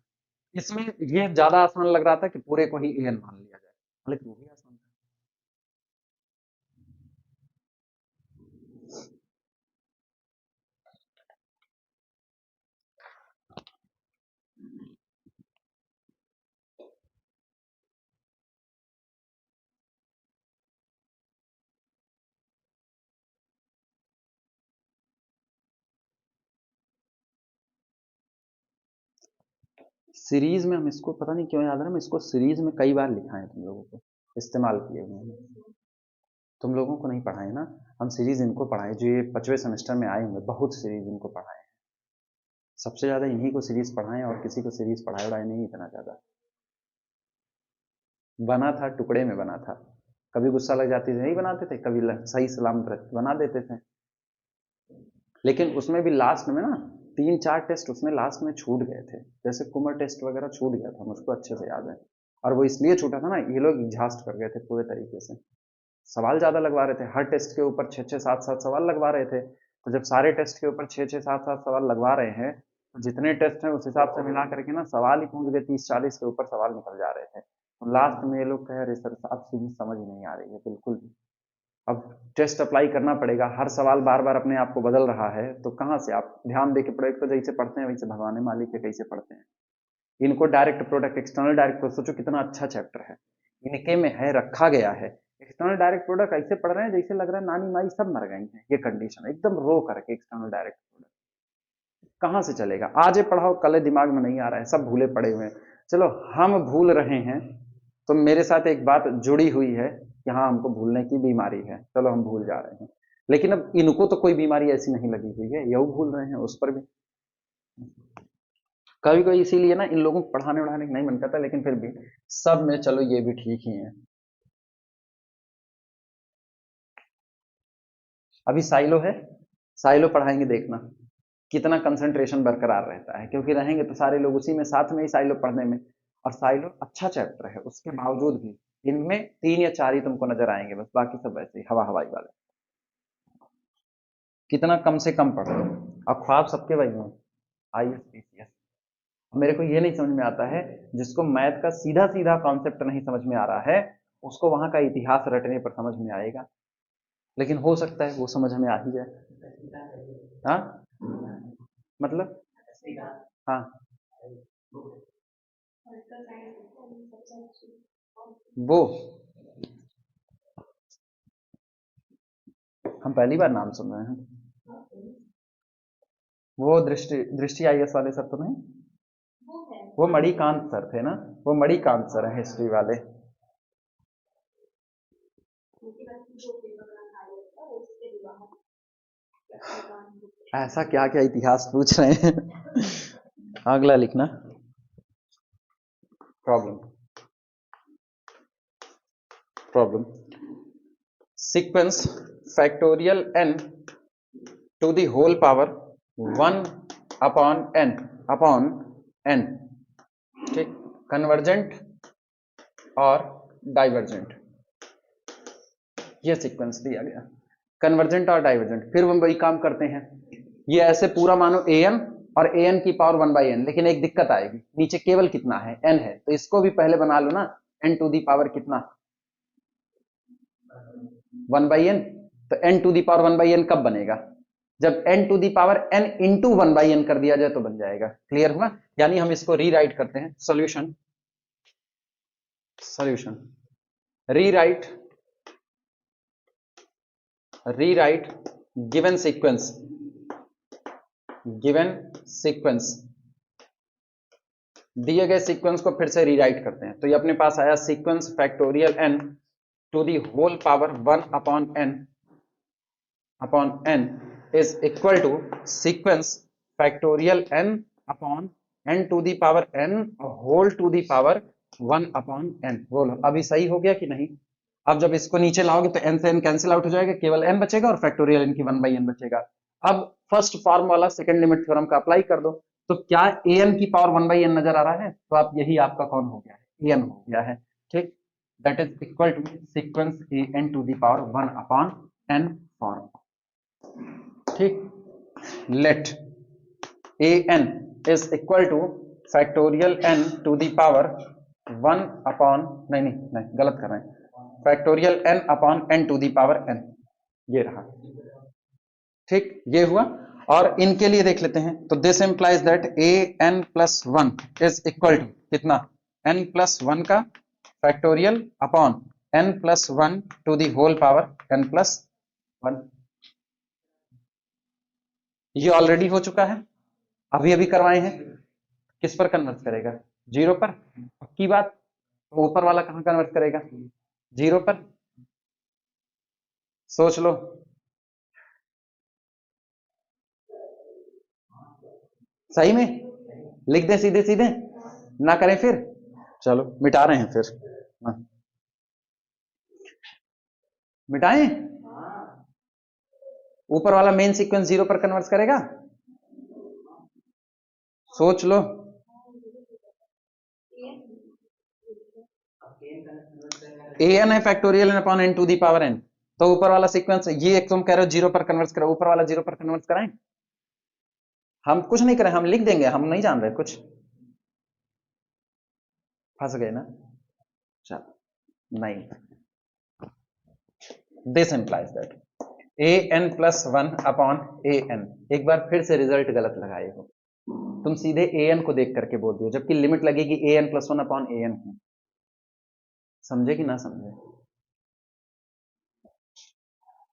[SPEAKER 1] इसमें ये ज्यादा आसान लग रहा था कि पूरे को ही an मान लिया जाए, लेकिन वो भी आसान था। सीरीज में हम इसको पता नहीं क्यों याद है, मैं इसको सीरीज में कई बार लिखा है, तुम लोगों को इस्तेमाल किए हुए हैं, तुम लोगों को नहीं पढ़ाए ना, हम सीरीज इनको पढ़ाए जो ये 5वें सेमेस्टर में आए होंगे, बहुत सीरीज इनको पढ़ाए हैं, सबसे ज्यादा इन्हीं को सीरीज पढ़ाए और किसी को सीरीज पढ़ाए उड़ाए नहीं इतना ज्यादा। बना था टुकड़े में बना था, कभी गुस्सा लग जाती थी नहीं बनाते थे, कभी सही सलामत बना देते थे, लेकिन उसमें भी लास्ट में ना 3-4 टेस्ट उसमें लास्ट में छूट गए थे, जैसे कुमर टेस्ट वगैरह छूट गया था, मुझको अच्छे से याद है, और वो इसलिए छूटा था ना, ये लोग एग्जॉस्ट कर गए थे पूरे तरीके से, सवाल ज्यादा लगवा रहे थे, हर टेस्ट के ऊपर 6-6, 7-7 सवाल लगवा रहे थे, तो जब सारे टेस्ट के ऊपर 6-6, 7-7 सवाल लगवा रहे हैं, तो जितने टेस्ट हैं उस हिसाब से मिला करके ना सवाल ही पहुंच गए 30-40 के ऊपर सवाल निकल जा रहे थे, तो लास्ट में ये लोग कह रहे सर अब सीरीज समझ ही नहीं आ रही है बिल्कुल भी, अब टेस्ट अप्लाई करना पड़ेगा, हर सवाल बार बार अपने आप को बदल रहा है, तो कहाँ से आप ध्यान दे के पढ़ो, एक तो जैसे पढ़ते हैं वैसे भगवान मालिक के कैसे पढ़ते हैं, इनको direct product external direct product सोचो कितना अच्छा चैप्टर है, इनके में है रखा गया है, एक्सटर्नल डायरेक्ट प्रोडक्ट ऐसे पढ़ रहे हैं जैसे लग रहा है नानी माई सब मर गई हैं, ये कंडीशन एकदम रो करके एक्सटर्नल डायरेक्ट प्रोडक्ट कहाँ से चलेगा, आज ये पढ़ाओ कल दिमाग में नहीं आ रहा है, सब भूले पड़े हुए हैं, चलो हम भूल रहे हैं, तो मेरे साथ एक बात जुड़ी हुई है कि हाँ हमको भूलने की बीमारी है, चलो हम भूल जा रहे हैं, लेकिन अब इनको तो कोई बीमारी ऐसी नहीं लगी हुई है, यही भूल रहे हैं, उस पर भी कभी कभी इसीलिए ना इन लोगों को पढ़ाने उढ़ाने का नहीं मन करता, लेकिन फिर भी सब में चलो ये भी ठीक ही है। अभी साइलो है, साइलो पढ़ाएंगे, देखना कितना कंसंट्रेशन बरकरार रहता है, क्योंकि रहेंगे तो सारे लोग उसी में साथ में ही साइलो पढ़ने में, और साइलो अच्छा चैप्टर है, उसके बावजूद भी इनमें 3 या 4 ही तुमको नजर आएंगे बस, बाकी सब वैसे ही हवा हवाई वाले, कितना कम से कम पढ़ो, अब ख्वाब सबके वही हैं, IAS PCS, मेरे को ये नहीं समझ में आता है, जिसको मैथ का सीधा सीधा कॉन्सेप्ट नहीं समझ में आ रहा है, उसको वहां का इतिहास रटने पर समझ में आएगा, लेकिन हो सकता है वो समझ में आ ही जाए। हाँ मतलब, हाँ वो हम पहली बार नाम सुन रहे हैं, वो दृष्टि दृष्टि IAS वाले सर तो नहीं, वो मणिकांत सर थे ना, वो मणिकांत सर हैं हिस्ट्री वाले, ऐसा क्या क्या इतिहास पूछ रहे हैं। अगला लिखना, problem problem sequence factorial n to the whole power 1/n ठीक, कन्वर्जेंट और डाइवर्जेंट, ये सीक्वेंस दिया गया, कन्वर्जेंट और डाइवर्जेंट, फिर हम वही काम करते हैं, ये ऐसे पूरा मानो an और an की पावर 1/n, लेकिन एक दिक्कत आएगी, नीचे केवल कितना है n है, तो इसको भी पहले बना लो ना, n टू दी पावर कितना 1/n, तो n to the power 1/n कब बनेगा, जब n to the power n into 1/n कर दिया जाए तो बन जाएगा, क्लियर हुआ, यानी हम इसको रीराइट करते हैं, solution solution rewrite rewrite given sequence दिए गए सीक्वेंस को फिर से रीराइट करते हैं, तो ये अपने पास आया sequence factorial n to the whole power 1/n is equal to sequence factorial n upon n to the power n whole to the power 1/n। बोलो अभी सही हो गया कि नहीं, अब जब इसको नीचे लाओगे तो n से n कैंसिल आउट हो जाएगा, केवल n बचेगा और फैक्टोरियल n की 1/n बचेगा। अब फर्स्ट फॉर्म वाला सेकंड लिमिट थ्योरम का अप्लाई कर दो, तो क्या an की पावर 1/n नजर आ रहा है, तो आप यही आपका कौन हो गया है, an हो गया है, ठीक, that is equal to sequence an to the power 1/n form, ठीक, let an is equal to factorial n to the power 1 upon नहीं गलत कर रहे हैं, factorial n upon n to the power n, ये रहा, ठीक, ये हुआ, और इनके लिए देख लेते हैं, तो this implies that an+1 is equal to कितना n+1 का factorial upon n+1 to the whole power n+1, ये ऑलरेडी हो चुका है, अभी अभी करवाए हैं, किस पर कन्वर्ट करेगा? 0 पर। पक्की बात? तो ऊपर वाला कहां कन्वर्ट करेगा? 0 पर। सोच लो। सही में लिख दे सीधे सीधे, ना करें फिर? चलो मिटा रहे हैं फिर। हाँ, मिटाएं। ऊपर वाला मेन सीक्वेंस 0 पर कन्वर्ट करेगा। सोच लो। an है factorial n upon n to the power n। तो ऊपर वाला सीक्वेंस ये एक तुम कह रहे हो 0 पर कन्वर्ट करो, ऊपर वाला 0 पर कन्वर्ट कराएं। हम कुछ नहीं करें, हम लिख देंगे, हम नहीं जान रहे कुछ। फंस गए ना? चलो नहीं, this implies that an plus 1 upon an। एक बार फिर से रिजल्ट गलत लगाए हो तुम, सीधे an को देख करके बोल दियो, जबकि लिमिट लगेगी an प्लस 1 अपॉन an की। समझे कि ना समझे?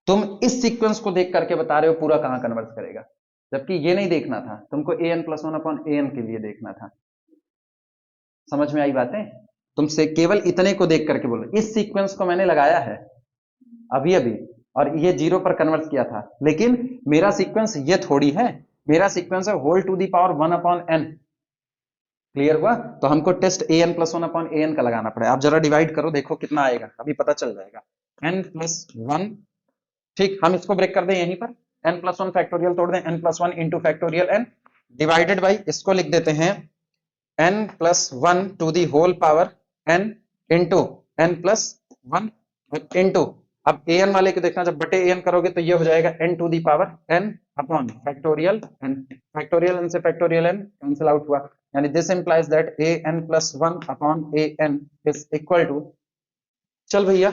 [SPEAKER 1] तुम इस सीक्वेंस को देख करके बता रहे हो पूरा कहां कन्वर्ट करेगा, जबकि ये नहीं देखना था तुमको, an प्लस 1 अपॉन an के लिए देखना था। समझ में आई बातें? तुमसे केवल इतने को देख करके बोलो, इस सीक्वेंस को मैंने लगाया है अभी अभी, और ये 0 पर कन्वर्ट किया था, लेकिन मेरा सीक्वेंस ये थोड़ी है, मेरा सीक्वेंस है whole to the power 1 upon n। Clear हुआ? तो हमको test an plus 1 upon an का लगाना पड़ेगा। आप जरा डिवाइड करो, देखो कितना आएगा, अभी पता चल जाएगा। n प्लस 1, ठीक, हम इसको ब्रेक कर दें यहीं पर, n प्लस 1 फैक्टोरियल तोड़ दें, n plus 1 into factorial n divided by, इसको लिख देते हैं n plus 1 to the whole power n into n plus 1 into, अब an वाले को देखना, जब बटे an करोगे तो ये हो जाएगा n to the power n upon factorial n। Factorial n से फैक्टोरियल n कैंसिल आउट हुआ, यानी this implies that an plus 1 upon an is equal to, चल भैया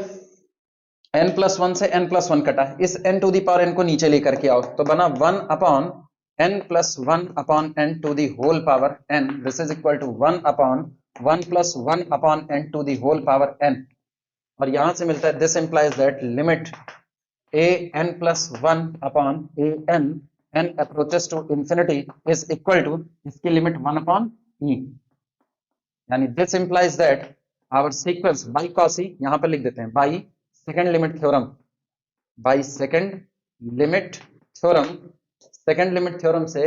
[SPEAKER 1] n प्लस 1 से n प्लस 1 कटा, इस n to the power n को नीचे लेकर के आओ, तो बना 1 upon n plus 1 upon n to the whole power n, this is equal to 1 upon 1 plus 1 upon n to the whole power n। और यहां से मिलता है this implies that limit a n plus 1 upon a n n approaches to infinity is equal to, इसकी limit 1 upon e, यानी this implies that our sequence by Cauchy, यहां पर लिख देते हैं by second limit theorem, by second limit theorem, second limit theorem से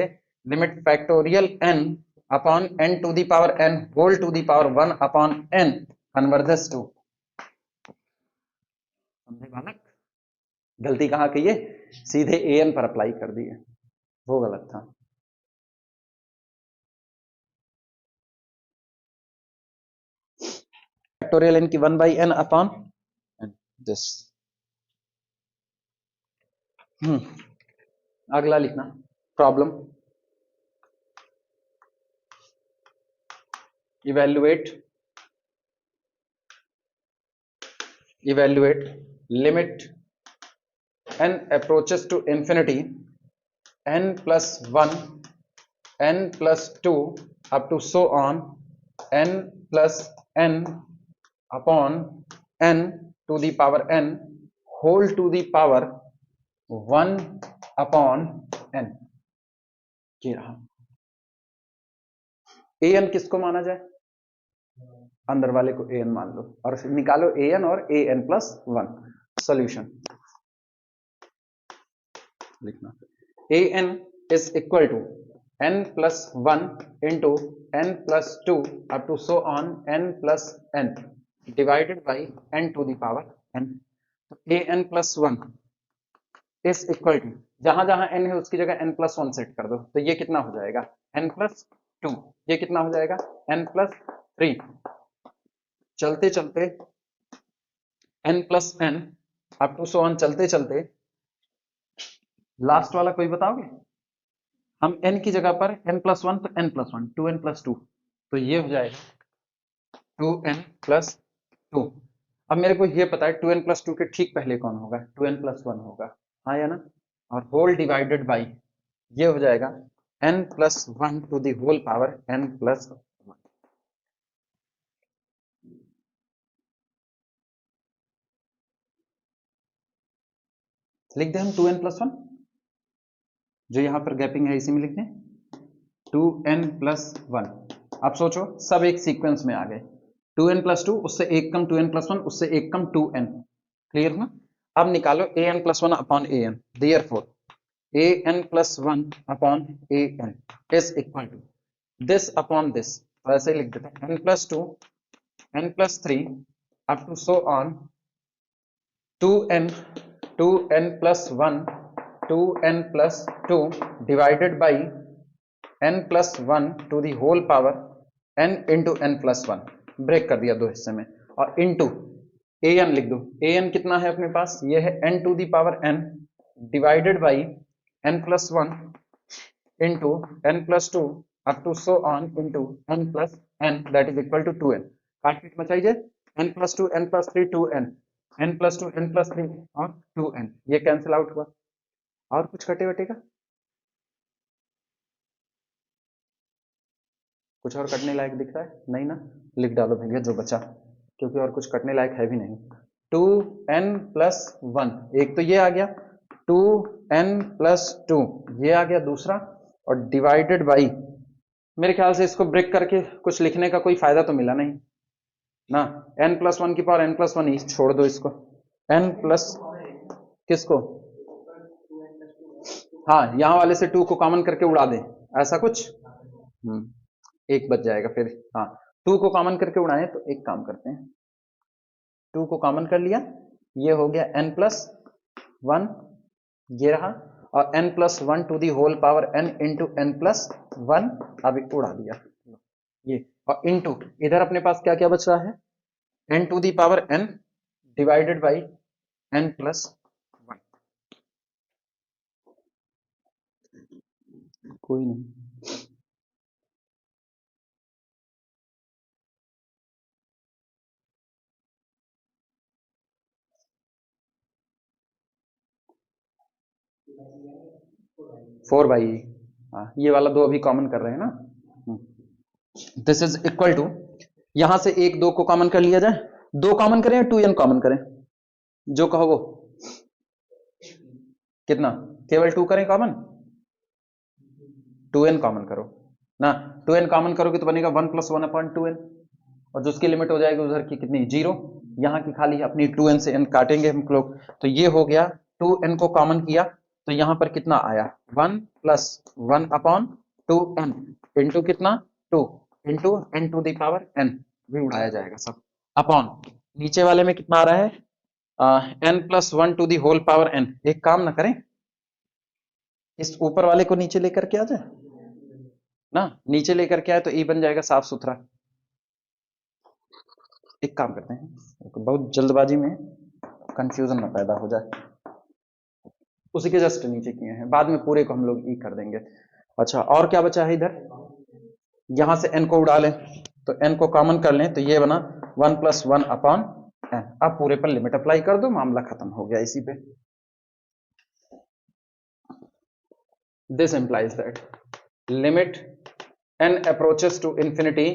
[SPEAKER 1] limit factorial n upon n to the power n whole to the power 1 upon n converges to, समझे बालक? गलती कहां की है? सीधे an पर अप्लाई कर दिए, वो गलत था। फैक्टोरियल n की 1 बाई n अपॉन दिस। अगला लिखना problem, evaluate limit n approaches to infinity n plus 1 n plus 2 up to so on n plus n upon n to the power n whole to the power 1 upon n। ये रहा an, किसको माना जाए? अंदर वाले को an मान लो और निकालो an और an प्लस 1। सॉल्यूशन लिखना, an is equal to n plus 1 into n plus 2 up to so on n plus n divided by n to the power n। तो an plus 1 is equal to, जहां जहां n है उसकी जगह n plus 1 set कर दो, तो ये कितना हो जाएगा n plus 2, ये कितना हो जाएगा n plus 3, चलते चलते n plus n up to so on, चलते चलते लास्ट वाला कोई बताओगे? हम n की जगह पर n प्लस 1 तो n प्लस 1 2n प्लस 2, तो ये हो जाएगा 2n प्लस 2। अब मेरे को ये पता है 2n प्लस 2 के ठीक पहले कौन होगा, 2n प्लस 1 होगा, हाँ या ना? और होल डिवाइडेड बाई ये हो जाएगा n plus 1 to the whole power n plus 1। लिख दे हम 2n प्लस 1, जो यहां पर गैपिंग है इसी में लिख दें 2n प्लस 1। आप सोचो सब एक सीक्वेंस में आ गए, 2n+2 उससे एक कम 2n+1 उससे एक कम 2n, क्लियर हुआ। अब निकालो an+1 upon an, therefore an+1 upon an is equal to this upon this, तो ऐसे ही लिख देते हैं n+2 n+3 up to so on 2n 2n+1 2n+2 divided by n+1 to the whole power n into n+1, break कर दिया दो हिस्से में, और इंटू an लिख दो। an कितना है अपने पास, ये है n to the power n divided by n+1 into n+2 up to so on into n+n that is equal to 2n। काट पीट मचाइए, n+2 n+3 2n, n+2 n+3 और 2n, ये कैंसिल आउट हुआ। और कुछ कटे वटे का, कुछ और कटने लायक दिख रहा है नहीं ना, लिख डालो भैया जो बचा, क्योंकि और कुछ कटने लायक है भी नहीं। 2n+1 एक तो ये आ गया, 2n+2 ये आ गया दूसरा, और डिवाइडेड बाई, मेरे ख्याल से इसको ब्रेक करके कुछ लिखने का कोई फायदा तो मिला नहीं ना, n+1 की पावर n+1 ही छोड़ दो इसको, n प्लस किसको, हाँ यहां वाले से 2 को कॉमन करके उड़ा दें, ऐसा कुछ, एक बच जाएगा फिर, हाँ 2 को कॉमन करके उड़ाएं, तो एक काम करते हैं 2 को कॉमन कर लिया, ये हो गया n+1 ये रहा, और n+1 to the whole power n into n+1 अभी उड़ा दिया ये, और इंटू इधर अपने पास क्या क्या बच रहा है, n to the power n divided by n+1, कोई नहीं, फोर बाई, हाँ ये वाला दो अभी कॉमन कर रहे हैं ना, दिस इज इक्वल टू, यहां से एक दो को कॉमन कर लिया जाए, दो कॉमन करें या 2n कॉमन करें, जो कहो वो, कितना, केवल 2 करें कॉमन, 2n कॉमन करो ना, 2n कॉमन करोगे तो बनेगा 1+1/2n, और जो उसकी लिमिट हो जाएगी उधर की कितनी, 0, यहाँ की खाली अपनी 2n से n काटेंगे हम लोग, तो ये हो गया 2n को कॉमन किया, तो यहां पर कितना आया 1+1/2n इंटू कितना 2 into n to the power n, भी उड़ाया जाएगा सब, अपॉन नीचे वाले में कितना आ रहा है n+1 to the whole power n, एक काम ना करें इस ऊपर वाले को नीचे लेकर के आ जाए ना, नीचे लेकर के आए तो ई बन जाएगा साफ सुथरा। एक काम करते हैं, बहुत जल्दबाजी में कंफ्यूजन ना पैदा हो जाए, उसी के जस्ट नीचे किए हैं, बाद में पूरे को हम लोग ई कर देंगे। अच्छा और क्या बचा है इधर, यहां से n को उड़ा लें, तो n को कॉमन कर लें, तो ये बना 1+1/n, अब पूरे पर लिमिट अप्लाई कर दो, मामला खत्म हो गया इसी पे। This implies that limit n approaches to infinity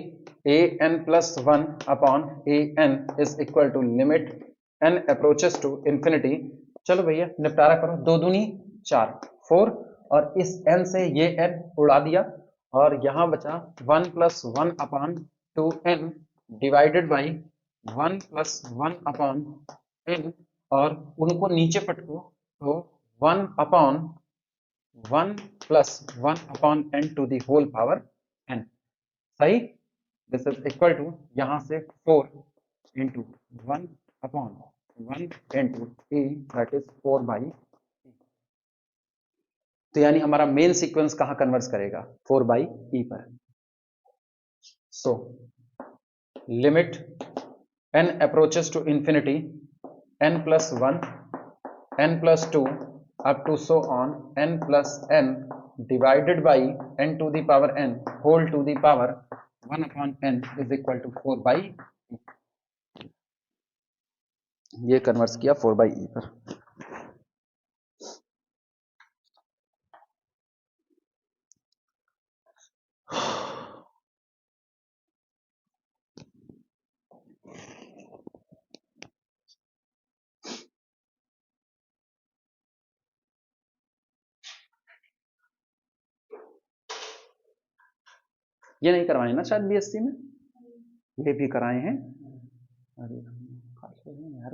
[SPEAKER 1] an+1/an is equal to limit n approaches to infinity, चलो भैया निपटारा करो, दो दूनी 4 4, और इस n से ये n उड़ा दिया, और यहां बचा 1+1/2n डिवाइडेड बाई 1+1/n, और उनको नीचे पटको तो 1/1+1/n to the whole power n, सही, दिस इज इक्वल टू यहां से 4 into 1/1 into e that is 4/e, तो यानी हमारा मेन सीक्वेंस कहां कन्वर्स करेगा 4/e पर। So limit n approaches to infinity n+1 n+2 up to so on n+n divided by n to the power n whole to the power 1/n is equal to 4/e, ये converse किया 4/e पर। ये नहीं करवाए ना शायद BSc में, ये भी कराए हैं। अरे यार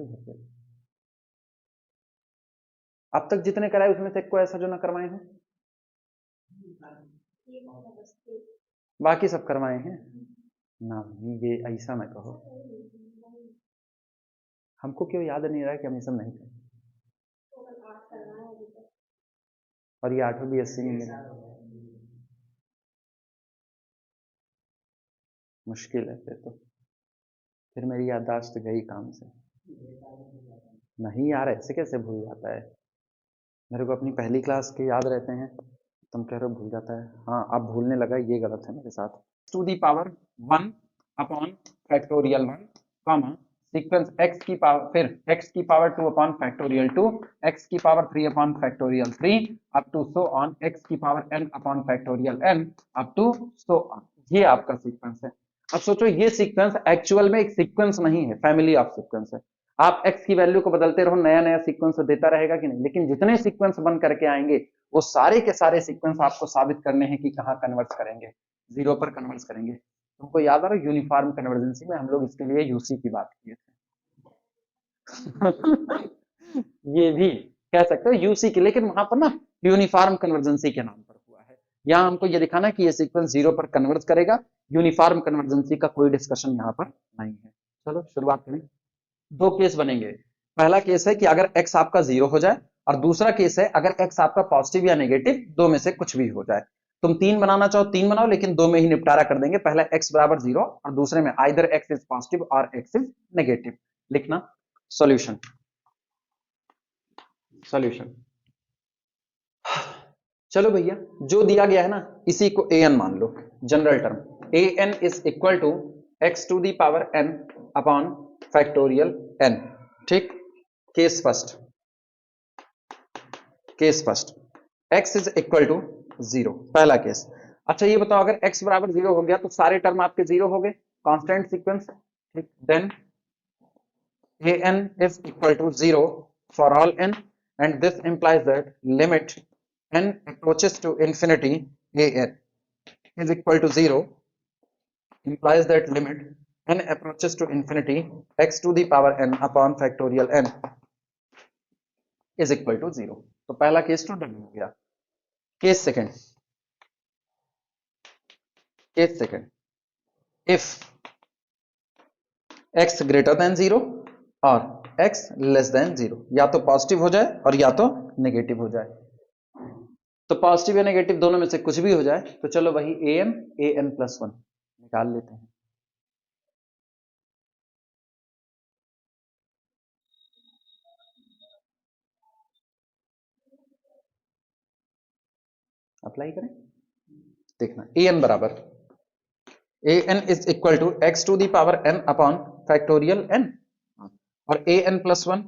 [SPEAKER 1] अब तक जितने कराए उसमें से कोई ऐसा जो ना करवाए हैं? बाकी सब करवाए हैं ना? ये ऐसा ना कहो, हमको क्यों याद नहीं रहा कि हम ये सब नहीं करें। और ये 8वीं बीएससी में मिला, मुश्किल है फिर मेरी याददाश्त गई काम से। नहीं यार, ऐसे कैसे भूल जाता है? मेरे को अपनी पहली क्लास के याद रहते हैं, तुम कह रहे हो भूल जाता है। हाँ, अब भूलने लगा, ये गलत है मेरे साथ। To the power 1 upon factorial 1 comma sequence x की पावर, फिर x की पावर 2 अपॉन फैक्टोरियल 2, x की power 3 upon factorial 3 up to so on x की power n upon factorial n up to so on. ये आपका sequence है। अब सोचो, ये सीक्वेंस एक्चुअल में एक सीक्वेंस नहीं है, फैमिली ऑफ सीक्वेंस है। आप x की वैल्यू को बदलते रहो, नया नया सीक्वेंस देता रहेगा कि नहीं, लेकिन जितने सीक्वेंस बन करके आएंगे वो सारे के सारे सीक्वेंस आपको साबित करने हैं कि कहाँ कन्वर्ट करेंगे, जीरो पर कन्वर्ट करेंगे। तुमको याद आ रहा है यूनिफॉर्म कन्वर्जेंसी में हम लोग इसके लिए यूसी की बात किए थे। ये भी कह सकते हो यूसी की, लेकिन वहां पर ना यूनिफॉर्म कन्वर्जेंसी के नाम पर हुआ है। यहाँ हमको ये दिखाना कि ये सीक्वेंस जीरो पर कन्वर्ट करेगा, यूनिफॉर्म कन्वर्जेंसी का कोई डिस्कशन यहाँ पर नहीं है। चलो शुरुआत करें। दो केस बनेंगे। पहला केस है कि अगर x आपका जीरो हो जाए, और दूसरा केस है अगर x आपका पॉजिटिव या नेगेटिव, दो में से कुछ भी हो जाए। तुम तीन बनाना चाहो तीन बनाओ, लेकिन दो में ही निपटारा कर देंगे। पहला x बराबर जीरो और दूसरे में आइदर x इज पॉजिटिव और x इज नेगेटिव। लिखना सॉल्यूशन। सॉल्यूशन चलो भैया, जो दिया गया है ना इसी को an मान लो, general term. an is equal to x to the power n upon factorial n। ठीक, case first, case first x is equal to zero, पहला केस। अच्छा ये बताओ, अगर x बराबर जीरो हो गया तो सारे टर्म आपके जीरो हो गए, कांस्टेंट सीक्वेंस। ठीक, then an is equal to zero for all n, and this implies that limit n approaches to infinity an is equal to zero implies that limit n approaches to infinity x to the power n upon factorial n is equal to zero। तो पहला case तो done हो गया। Case second, case second, if x greater than zero और x less than zero, या तो positive हो जाए और या तो नेगेटिव हो जाए। तो पॉजिटिव या नेगेटिव दोनों में से कुछ भी हो जाए तो चलो वही an प्लस 1 निकाल लेते हैं। अप्लाई करें, देखना an बराबर an is equal to x to the power n upon factorial n, और an plus 1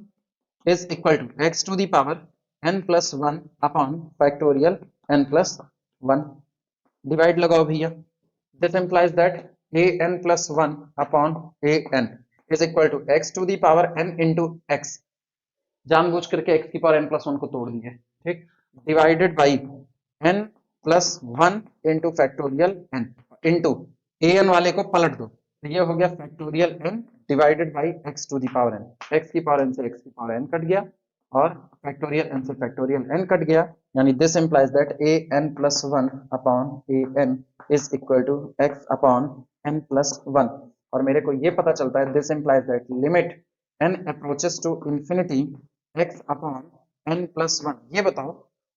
[SPEAKER 1] is equal to x to the power n plus 1 upon factorial n plus 1। Divide लगाओ भैया, this implies that an plus 1 upon an is equal to x to the power n into x, जानबूझ करके x की power n plus 1 को तोड़ दिए। ठीक, divided by n plus 1 into factorial n into an वाले को पलट दो, तो ये हो गया factorial n divided by x to the power n। x की पावर n से x की पावर n कट गया और फैक्टोरियल n से फैक्टोरियल n कट गया, यानी this implies that an plus 1 upon an is equal to x upon n plus 1। और मेरे को ये पता चलता है this implies that limit n approaches to infinity x upon n plus 1। ये बताओ,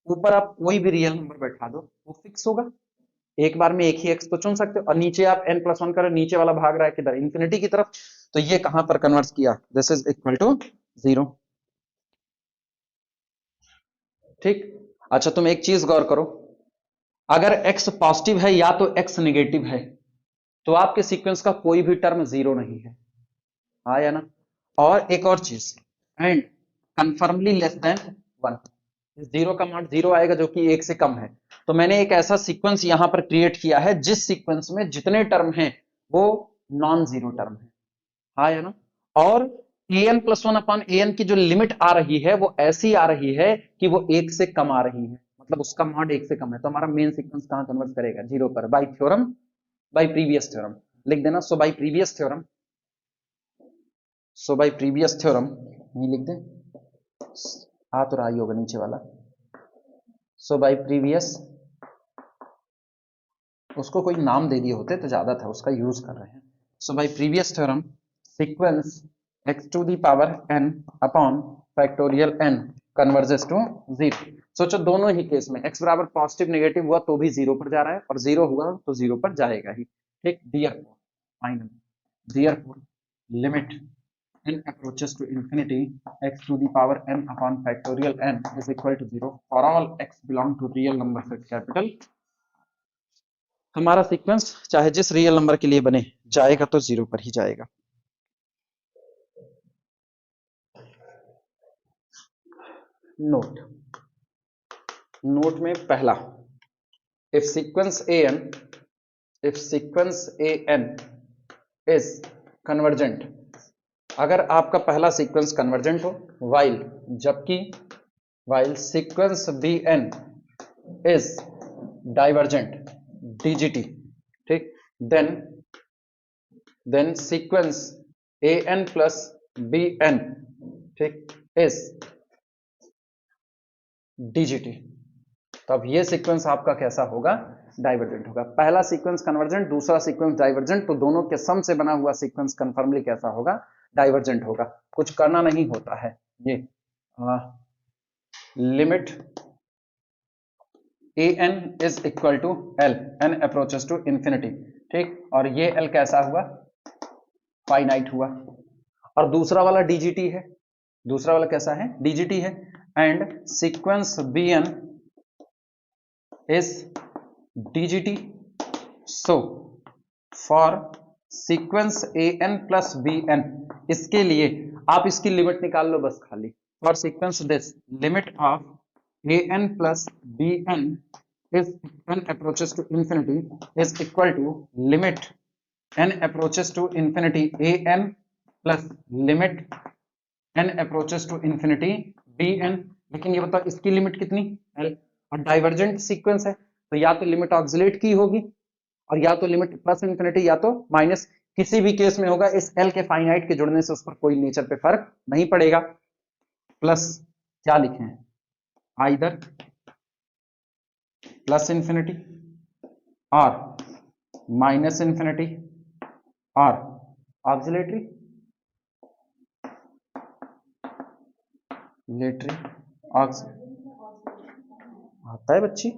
[SPEAKER 1] ऊपर आप कोई भी रियल नंबर बैठा दो वो फिक्स होगा, एक बार में एक ही x तो चुन सकते हो, और नीचे आप n प्लस 1 करो, नीचे वाला भाग रहा है किधर, इंफिनिटी की तरफ, तो ये कहां पर कन्वर्ट किया, this is equal to zero. ठीक, अच्छा तुम एक चीज गौर करो, अगर x पॉजिटिव है या तो x नेगेटिव है तो आपके सीक्वेंस का कोई भी टर्म जीरो नहीं है, हाँ या ना। और एक और चीज, and confirmly less than 1, zero का मान जीरो आएगा जो कि एक से कम है। तो मैंने एक ऐसा सीक्वेंस यहां पर क्रिएट किया है जिस सीक्वेंस में जितने टर्म हैं वो नॉन जीरो टर्म है, हाँ या ना। और an प्लस 1 अपॉन an की जो लिमिट आ रही है वो ऐसी आ रही है कि वो एक से कम आ रही है, मतलब उसका मॉड एक से कम है, तो हमारा मेन सीक्वेंस कहां कन्वर्ट करेगा, जीरो पर, by theorem by previous theorem लिख देना। So by previous theorem, so by previous theorem नहीं लिख दें, आ तो रहा ही होगा नीचे वाला। सो बाय प्रीवियस, उसको कोई नाम दे दिए होते तो ज्यादा था, उसका यूज कर रहे हैं। So by previous theorem sequence x to the power n upon factorial n converges to 0। सोचो दोनों ही केस में x बराबर पॉजिटिव नेगेटिव हुआ तो भी 0 पर जा रहा है, और 0 हुआ तो 0 पर जाएगा ही। ठीक, therefore final, therefore limit n approaches to infinity x to the power n upon factorial n is equal to 0 for all x belong to real number set capital। हमारा सीक्वेंस चाहे जिस रियल नंबर के लिए बने, जाएगा तो 0 पर ही जाएगा। नोट, नोट में पहला, if sequence an is convergent, अगर आपका पहला सीक्वेंस कन्वर्जेंट हो, वाइल, जबकि while sequence bn is divergent, DGT, ठीक, then sequence an plus bn, ठीक, is DGT। तो अब ये सीक्वेंस आपका कैसा होगा, डाइवर्जेंट होगा। पहला सीक्वेंस कन्वर्जेंट, दूसरा सीक्वेंस डाइवर्जेंट, तो दोनों के सम से बना हुआ सीक्वेंस कंफर्मली कैसा होगा, डाइवर्जेंट होगा। कुछ करना नहीं होता है, ये limit an is equal to l, n approaches to infinity, ठीक, और ये l कैसा हुआ, फाइनाइट हुआ, और दूसरा वाला DGT है, दूसरा वाला कैसा है, DGT है, and sequence bn is DGT। so for sequence an plus bn, इसके लिए आप इसकी लिमिट निकाल लो बस खाली। for sequence this limit of an plus bn is n approaches to infinity is equal to limit n approaches to infinity an plus limit n approaches to infinity bn। लेकिन ये बताओ इसकी लिमिट कितनी, l, और divergent sequence है तो या तो लिमिट ऑक्सिलेट की होगी, और या तो लिमिट प्लस इंफिनिटी या तो माइनस, किसी भी केस में होगा। इस एल के फाइनाइट के जुड़ने से उस पर कोई नेचर पे फर्क नहीं पड़ेगा। प्लस क्या लिखे हैं, आइदर प्लस इंफिनिटी और माइनस इंफिनिटी और ऑक्सिलेटरी, आता है बच्ची,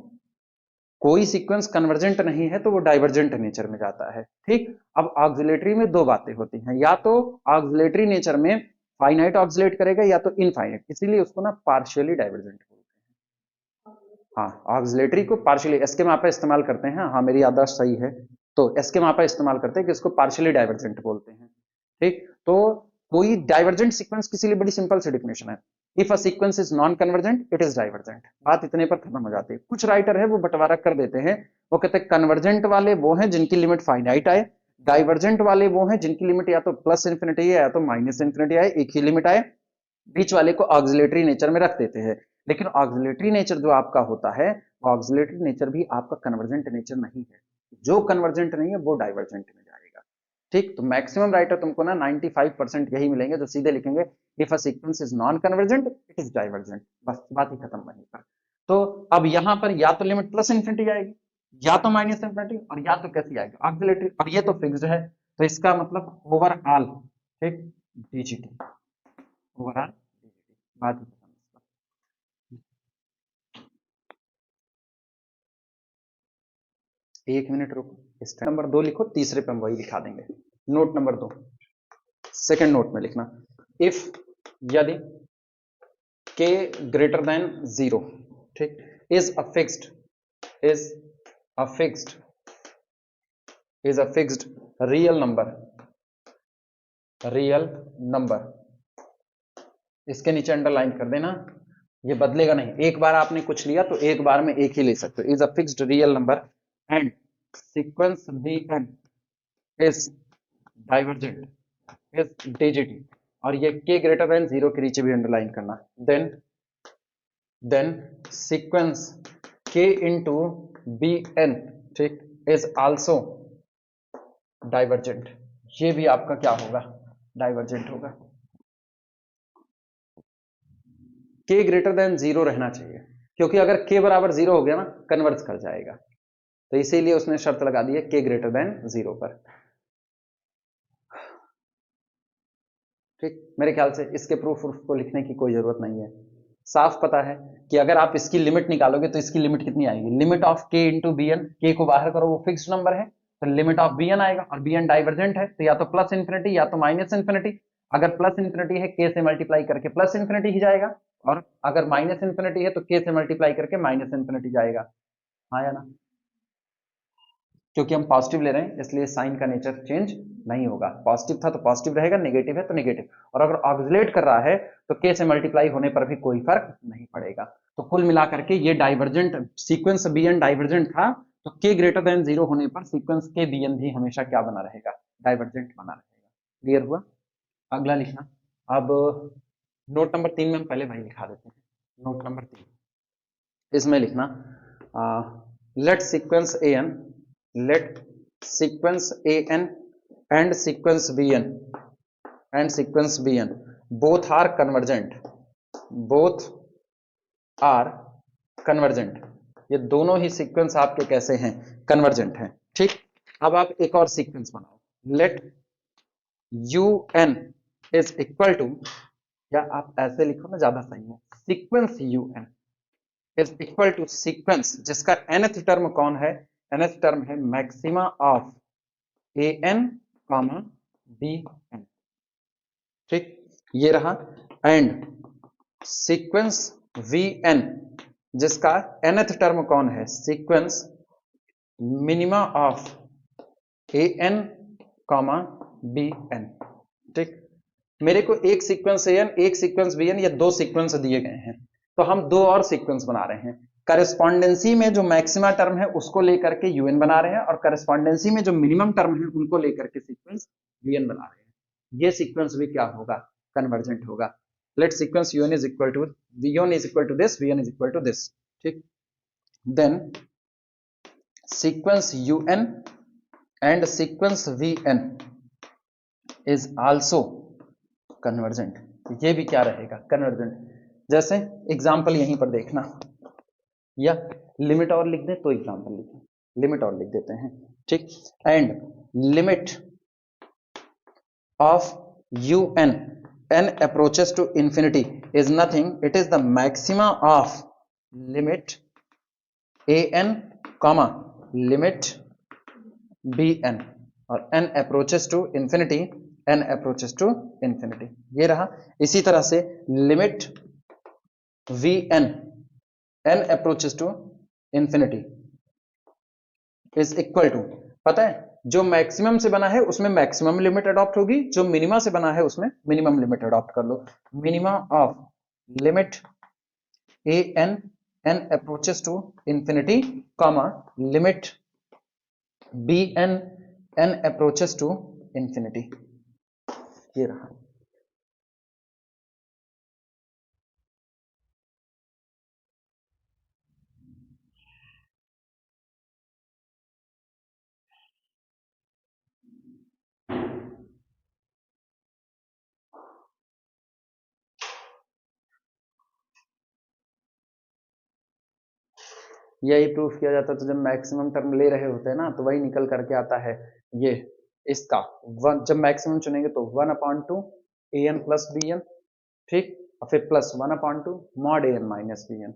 [SPEAKER 1] कोई सीक्वेंस कन्वर्जेंट नहीं है तो वो डाइवर्जेंट नेचर में जाता है। ठीक, अब ऑक्सिलेटरी में दो बातें होती हैं, या तो ऑक्सिलेटरी नेचर में फाइनाइट ऑक्सिलेट करेगा या तो इनफाइनाइट, इसीलिए उसको ना पार्शियली डाइवर्जेंट बोलते हैं। हाँ, ऑक्सिलेटरी को पार्शियली एस के मापा इस्तेमाल करते हैं। हाँ, मेरी याददाश्त सही है, तो एस के मापा इस्तेमाल करते हैं कि इसको पार्शियली डाइवर्जेंट बोलते हैं। ठीक, तो कोई डाइवर्जेंट सीक्वेंस किसी लिए बड़ी सिंपल सी डेफिनेशन है, if a sequence is non convergent it is divergent. बात इतने पर खत्म हो जाती है। कुछ राइटर है वो बंटवारा कर देते हैं, वो कहते हैं कन्वर्जेंट वाले वो हैं जिनकी लिमिट फाइनाइट आए, डाइवर्जेंट वाले वो हैं जिनकी लिमिट या तो प्लस इंफिनिटी है या तो माइनस इंफिनिटी आए, एक ही लिमिट आए। बीच वाले को ऑक्सिलेटरी नेचर में रख देते हैं। लेकिन ऑक्सिलेटरी नेचर जो आपका होता है, ऑक्सिलेटरी नेचर भी आपका कन्वर्जेंट नेचर नहीं है। जो कन्वर्जेंट नहीं है वो डाइवर्जेंट में जाएगा। ठीक, तो मैक्सिमम राइटर तुमको ना 95% यही मिलेंगे जो सीधे लिखेंगे if a sequence is non convergent it is divergent, बस बात ही खत्म वहीं पर। तो अब यहां पर या तो लिमिट प्लस इंफिनिटी आएगी या तो माइनस इंफिनिटी, और या तो कैसी आएगी, ऑक्सिलेटरी, और ये तो फिक्स्ड है, तो इसका मतलब ओवरऑल, ठीक, डीजीटी, ओवरऑल डीजीटी, बात ही खत्म। एक मिनट रुको, स्टेप नंबर 2 लिखो, तीसरे पे हम वही लिखा देंगे। नोट नंबर 2, सेकंड नोट में लिखना, इफ यदि k ग्रेटर देन 0, ठीक, is a fixed real number, इसके नीचे अंडरलाइन कर देना, ये बदलेगा नहीं। एक बार आपने कुछ लिया तो एक बार में एक ही ले सकते हो। Is a fixed real number and sequence bn is divergent is DGT, और ये k ग्रेटर देन 0 के नीचे भी अंडरलाइन करना। Then sequence k into bn, ठीक, इज आल्सो डाइवर्जेंट, ये भी आपका क्या होगा, डाइवर्जेंट होगा। k ग्रेटर देन 0 रहना चाहिए, क्योंकि अगर k बराबर 0 हो गया ना कन्वर्ज कर जाएगा, तो इसीलिए उसने शर्त लगा दी है k ग्रेटर देन 0 पर। ठीक, मेरे ख्याल से इसके प्रूफ को लिखने की कोई जरूरत नहीं है, साफ पता है कि अगर आप इसकी लिमिट निकालोगे तो इसकी लिमिट कितनी आएगी, limit of k into b n, के को बाहर करो वो फिक्स नंबर है, तो लिमिट ऑफ bn आएगा, और bn डाइवर्जेंट है तो या तो प्लस इंफिनिटी या तो माइनस इंफिनिटी। अगर प्लस इंफिनिटी है k से मल्टीप्लाई करके प्लस इंफिनिटी ही जाएगा, और अगर माइनस इंफिनिटी है तो k से मल्टीप्लाई करके माइनस इंफिनिटी जाएगा। हाँ या ना, क्योंकि हम पॉजिटिव ले रहे हैं इसलिए साइन का नेचर चेंज नहीं होगा, पॉजिटिव था तो पॉजिटिव रहेगा, नेगेटिव है तो नेगेटिव, और अगर ऑक्सिलेट कर रहा है तो k से मल्टीप्लाई होने पर भी कोई फर्क नहीं पड़ेगा। तो कुल मिलाकर के ये डाइवर्जेंट सीक्वेंस bn डाइवर्जेंट था, तो k ग्रेटर देन 0 होने पर सीक्वेंस के bn भी हमेशा क्या बना रहेगा, डाइवर्जेंट बना रहेगा। क्लियर हुआ? अगला लिखना, अब नोट नंबर 3 में हम पहले वही लिखा देते हैं, नोट नंबर 3 इसमें लिखना let sequence an, let sequence an and sequence bn both are convergent, both are convergent, ये दोनों ही सीक्वेंस आपके कैसे हैं, कन्वर्जेंट हैं। ठीक, अब आप एक और सीक्वेंस बनाओ, let un is equal to, या आप ऐसे लिखो ना ज्यादा सही है, sequence un is equal to sequence जिसका nth टर्म कौन है, nth टर्म है maxima of an comma bn। ठीक, ये रहा, एंड सीक्वेंस vn जिसका nth टर्म कौन है, sequence minima of an comma bn। ठीक, मेरे को एक सीक्वेंस an एक सीक्वेंस bn, ये दो सीक्वेंस दिए गए हैं, तो हम दो और सीक्वेंस बना रहे हैं। करेस्पॉन्डेंसी में जो मैक्सिमा टर्म है उसको लेकर के un बना रहे हैं, और करेस्पॉन्डेंसी में जो मिनिमम टर्म है उनको लेकर के सीक्वेंस vn बना रहे हैं। ये सीक्वेंस भी क्या होगा, कन्वर्जेंट होगा। Let sequence un is equal to v1 is equal to this, vn is equal to this. ठीक, then sequence un and sequence vn is also convergent, ये भी क्या रहेगा, कन्वर्जेंट। जैसे एग्जांपल यहीं पर देखना, या लिमिट और लिख दे तो एग्जांपल लिखें, लिमिट और लिख देते हैं। ठीक, and limit of un n approaches to infinity is nothing, it is the maxima of limit an comma limit bn, और n approaches to infinity, n approaches to infinity, ये रहा। इसी तरह से limit vn n approaches to infinity is equal to, पता है जो maximum से बना है उसमें मैक्सिमम लिमिट अडॉप्ट होगी, जो मिनिमा से बना है उसमें मिनिमम लिमिट अडॉप्ट कर लो। Minima of limit an n approaches to infinity comma limit bn n approaches to infinity, ये रहा। यही प्रूफ किया जाता है, तो जब मैक्सिमम टर्म ले रहे होते हैं ना तो वही निकल करके आता है ये इसका वन, जब मैक्सिमम चुनेंगे तो 1/2 an प्लस bn। ठीक, और फिर plus 1/2 mod an minus bn।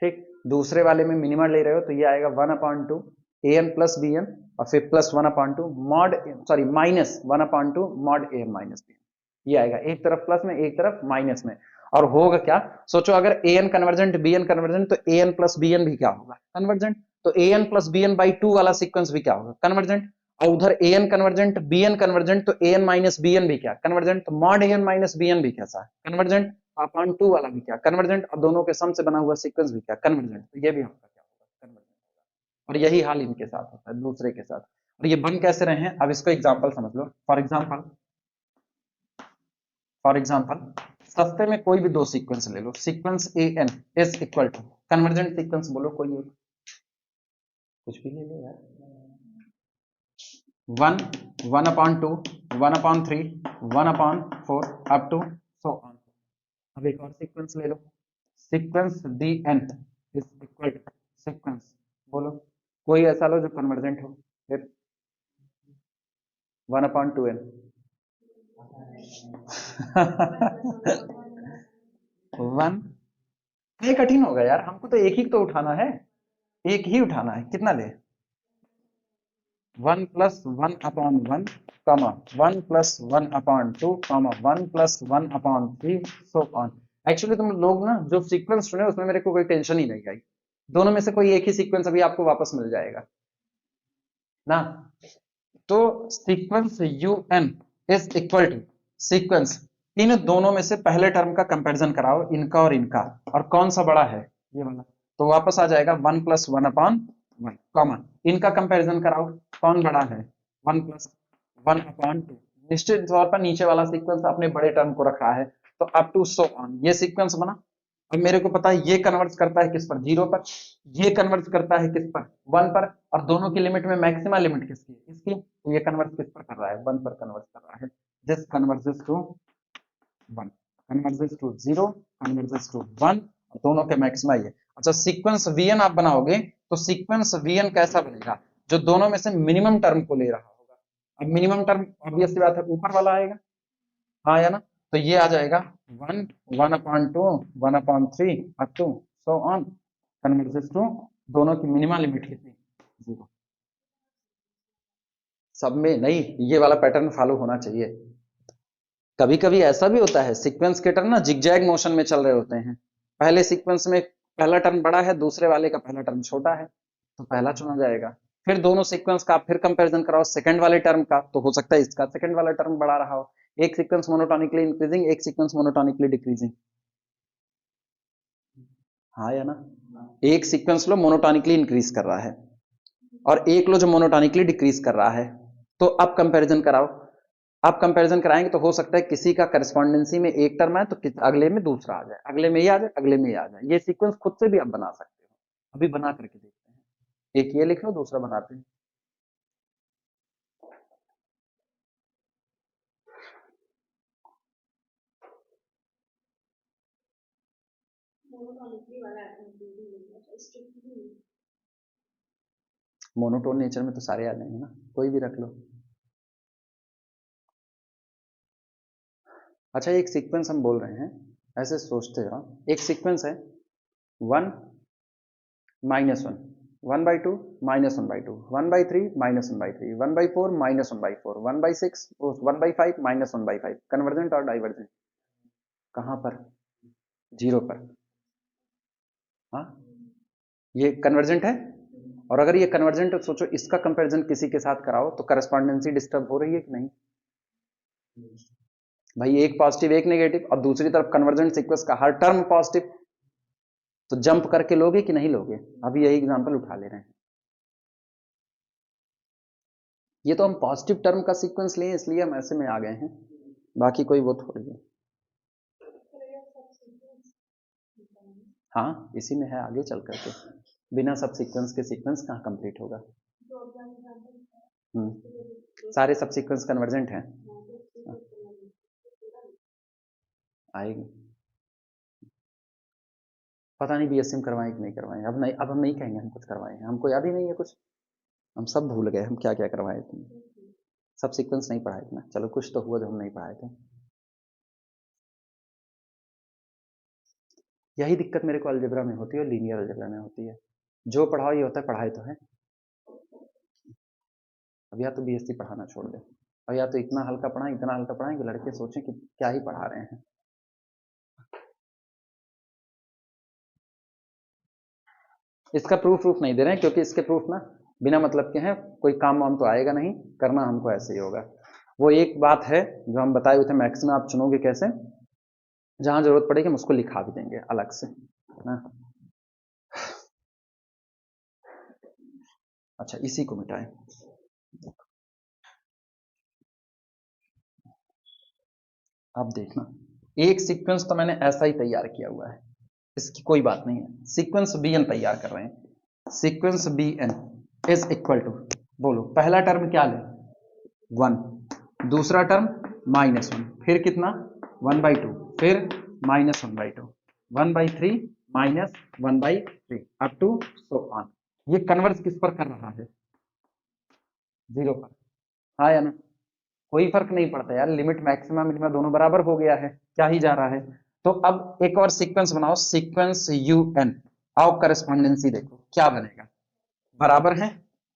[SPEAKER 1] ठीक, दूसरे वाले में मिनिमम ले रहे हो तो ये आएगा 1/2 an प्लस bn, और फिर plus 1/2 mod, sorry minus 1/2 mod an minus bn, ये आएगा एक तरफ प्लस में एक तरफ माइनस में। और होगा क्या, सोचो अगर an कन्वर्जेंट bn कन्वर्जेंट तो an प्लस bn भी क्या होगा, कन्वर्जेंट। तो an प्लस bn बाई 2 वाला सीक्वेंस भी क्या होगा, कन्वर्जेंट। और उधर an कन्वर्जेंट bn कन्वर्जेंट तो an माइनस bn भी क्या, कन्वर्जेंट। तो मॉड an माइनस bn भी कैसा है, कन्वर्जेंट। अपॉन 2 वाला भी क्या, कन्वर्जेंट। और दोनों के सम से बना हुआ सीक्वेंस भी क्या, कन्वर्जेंट। तो ये भी आपका क्या होगा, कन्वर्जेंट होगा। और यही हाल इनके साथ होता है, दूसरे के साथ। और ये बन कैसे रहे हैं, अब इसको एग्जांपल समझ लो। फॉर एग्जांपल सस्ते में कोई भी दो सीक्वेंस ले लो, sequence an is equal to, convergent sequence बोलो कोई एक, कुछ भी ले लो यार, 1 1/2, 1/3, 1/4 अप टू सो ऑन। अब एक और सीक्वेंस ले लो, sequence dn is equal to sequence, बोलो कोई ऐसा लो जो कन्वर्जेंट हो, फिर 1/2n 1, ये कठिन होगा यार, हमको तो एक ही तो उठाना है, एक ही उठाना है, कितना ले 1 + 1/1 कमा 1 + 1/2 कमा 1 + 1/3 सो ऑन। एक्चुअली तुम लोग ना जो सीक्वेंस चुने उसमें मेरे को कोई टेंशन ही नहीं आई, दोनों में से कोई एक ही सीक्वेंस अभी आपको वापस मिल जाएगा ना। तो sequence un is equal to sequence, इन दोनों में से पहले टर्म का कंपैरिजन कराओ, इनका और इनका, और कौन सा बड़ा है ये वाला, तो वापस आ जाएगा 1 + 1/1 कॉमा इनका कंपैरिजन कराओ, कौन बड़ा है 1 + 1/2। निश्चित तौर पर नीचे वाला सीक्वेंस अपने बड़े टर्म को रखा है, तो अप टू सो ऑन ये सीक्वेंस बना। अब मेरे को पता है ये कन्वर्ट करता है किस पर, 0 पर, ये कन्वर्ट करता है किस पर, 1 पर, और दोनों की लिमिट में मैक्सिमम लिमिट किसकी, इसकी, तो ये कन्वर्ट किस पर कर रहा है, 1 पर कन्वर्ट कर रहा है। This converges to 1, converges to 0, converges to 1, दोनों के मैक्सिमा ये। अच्छा सीक्वेंस vn आप बनाओगे तो सीक्वेंस vn कैसा बनेगा, जो दोनों में से मिनिमम टर्म को ले रहा होगा। अब मिनिमम टर्म ऑब्वियस सी बात है ऊपर वाला आएगा, हाँ या ना, तो ये आ जाएगा 1, 1/2, 1/3 up to so on, converges to, दोनों की मिनिमम लिमिट कितनी, 0। सब में नहीं, ये वाला पैटर्न फॉलो होना चाहिए। कभी कभी ऐसा भी होता है सीक्वेंस के टर्म ना जिगजैग मोशन में चल रहे होते हैं, पहले सीक्वेंस में पहला टर्म बड़ा है, दूसरे वाले का पहला टर्म छोटा है, तो पहला चुना जाएगा। फिर दोनों सीक्वेंस का फिर कंपैरिजन कराओ सेकंड वाले टर्म का, तो हो सकता है इसका सेकंड वाला टर्म बड़ा रहा हो। एक सीक्वेंस मोनोटोनिकली इंक्रीजिंग, एक सीक्वेंस मोनोटोनिकली डिक्रीजिंग, हाँ या ना, एक सीक्वेंस लो मोनोटोनिकली इंक्रीज कर रहा है और एक लो जो मोनोटोनिकली डिक्रीज कर रहा है, तो अब कंपैरिजन कराओ। आप कंपैरिजन कराएंगे तो हो सकता है किसी का करस्पॉन्डेंसी में एक टर्म है तो अगले में दूसरा आ जाए, अगले में ये आ जाए, अगले में ये आ जाए। ये सीक्वेंस खुद से भी आप बना सकते हो, अभी बना करके देखते हैं। एक ये लिख लो, दूसरा बनाते हैं। मोनोटोन नेचर में तो सारे आ जाएंगे ना, कोई भी रख लो। अच्छा एक सीक्वेंस हम बोल रहे हैं, ऐसे सोचते हो, एक सीक्वेंस है 1 - 1, 1/2 - 1/2, 1/3 - 1/3, 1/4 - 1/4, 1/6, 1/5 - 1/5, कन्वर्जेंट और डाइवर्जेंट कहां पर, 0 पर। हाँ ये कन्वर्जेंट है, और अगर ये कन्वर्जेंट है तो सोचो इसका कंपैरिजन किसी के साथ कराओ तो करस्पॉन्डेंसी डिस्टर्ब हो रही है कि नहीं भाई, एक पॉजिटिव एक नेगेटिव, और दूसरी तरफ कन्वर्जेंट सीक्वेंस का हर टर्म पॉजिटिव, तो जंप करके लोगे कि नहीं लोगे, अभी यही एग्जांपल उठा ले रहे हैं। ये तो हम पॉजिटिव टर्म का सीक्वेंस लिए इसलिए हम ऐसे में आ गए हैं, बाकी कोई वो थोड़ी है। हाँ इसी में है, आगे चल करके बिना सब सीक्वेंस के सीक्वेंस कहाँ कंप्लीट होगा। सारे सब सीक्वेंस कन्वर्जेंट हैं, आएगी। पता नहीं बीएससी में करवाएं कि नहीं करवाएं, अब नहीं, अब हम नहीं कहेंगे हम कुछ करवाए हैं, हमको याद ही नहीं है कुछ, हम सब भूल गए हम क्या क्या करवाए थे। सब सीक्वेंस नहीं पढ़ाए थे ना, चलो कुछ तो हुआ जो हम नहीं पढ़ाए थे। यही दिक्कत मेरे को अलजेब्रा में होती है और लीनियर अलजेब्रा में होती है, जो पढ़ाओ ये होता है पढ़ाए तो है। अब या तो बीएससी पढ़ाना छोड़ दे, और या तो इतना हल्का पढ़ाएं, इतना हल्का पढ़ाएं कि लड़के सोचें कि क्या ही पढ़ा रहे हैं। इसका प्रूफ नहीं दे रहे हैं क्योंकि इसके प्रूफ ना बिना मतलब के हैं, कोई काम वाम तो आएगा नहीं, करना हमको ऐसे ही होगा। वो एक बात है जो हम बताए हुए थे, मैक्सिमम आप चुनोगे कैसे, जहां जरूरत पड़ेगी हम उसको लिखा भी देंगे अलग से ना। अच्छा इसी को मिटाएं, अब देखना, एक सीक्वेंस तो मैंने ऐसा ही तैयार किया हुआ है, इसकी कोई बात नहीं है, सीक्वेंस bn तैयार कर रहे हैं। Sequence bn is equal to, बोलो पहला टर्म क्या ले 1, दूसरा टर्म -1, फिर कितना 1/2, फिर -1/2, 1/3 -1/3 अप टू सो ऑन। ये कन्वर्स किस पर कर रहा है? 0 पर। हाँ या ना? कोई फर्क नहीं पड़ता यार, लिमिट मैक्सिमम मिनिमम दोनों बराबर हो गया है, क्या ही जा रहा है। तो अब एक और सीक्वेंस बनाओ, सीक्वेंस UN। आओ करस्पॉन्डेंसी देखो क्या बनेगा, बराबर है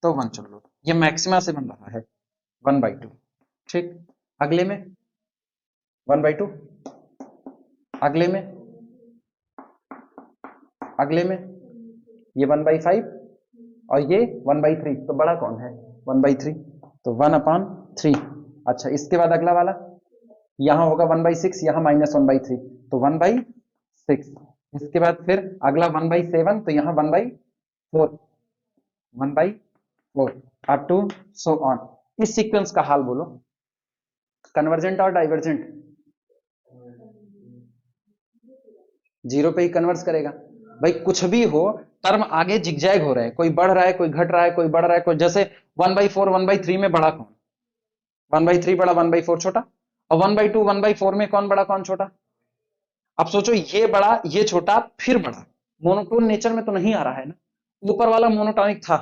[SPEAKER 1] तो 1 चुन लो, ये मैक्सिमा से बन रहा है 1/2, ठीक। अगले में 1/2, अगले में, अगले में ये 1/5 और ये 1/3, तो बड़ा कौन है? 1/3, तो 1/3। अच्छा, इसके बाद अगला वाला यहां होगा 1/6, यहां -1/3, तो 1/6। इसके बाद फिर अगला 1/7, तो यहां 1/4, 1/4 अप टू सो ऑन। इस सीक्वेंस का हाल बोलो, कन्वर्जेंट और डाइवर्जेंट? 0 पे ही कन्वर्स करेगा भाई, कुछ भी हो टर्म आगे जिगजैग हो रहे हैं, कोई बढ़ रहा है कोई घट रहा है, कोई बढ़ रहा है कोई, जैसे 1/4 1/3 में बड़ा कौन? 1/3 बड़ा, 1/4 छोटा, और 1/2 1/4 में कौन बड़ा कौन छोटा? अब सोचो, ये बड़ा ये छोटा फिर बड़ा, मोनोटोन नेचर में तो नहीं आ रहा है ना। ऊपर वाला मोनोटॉनिक था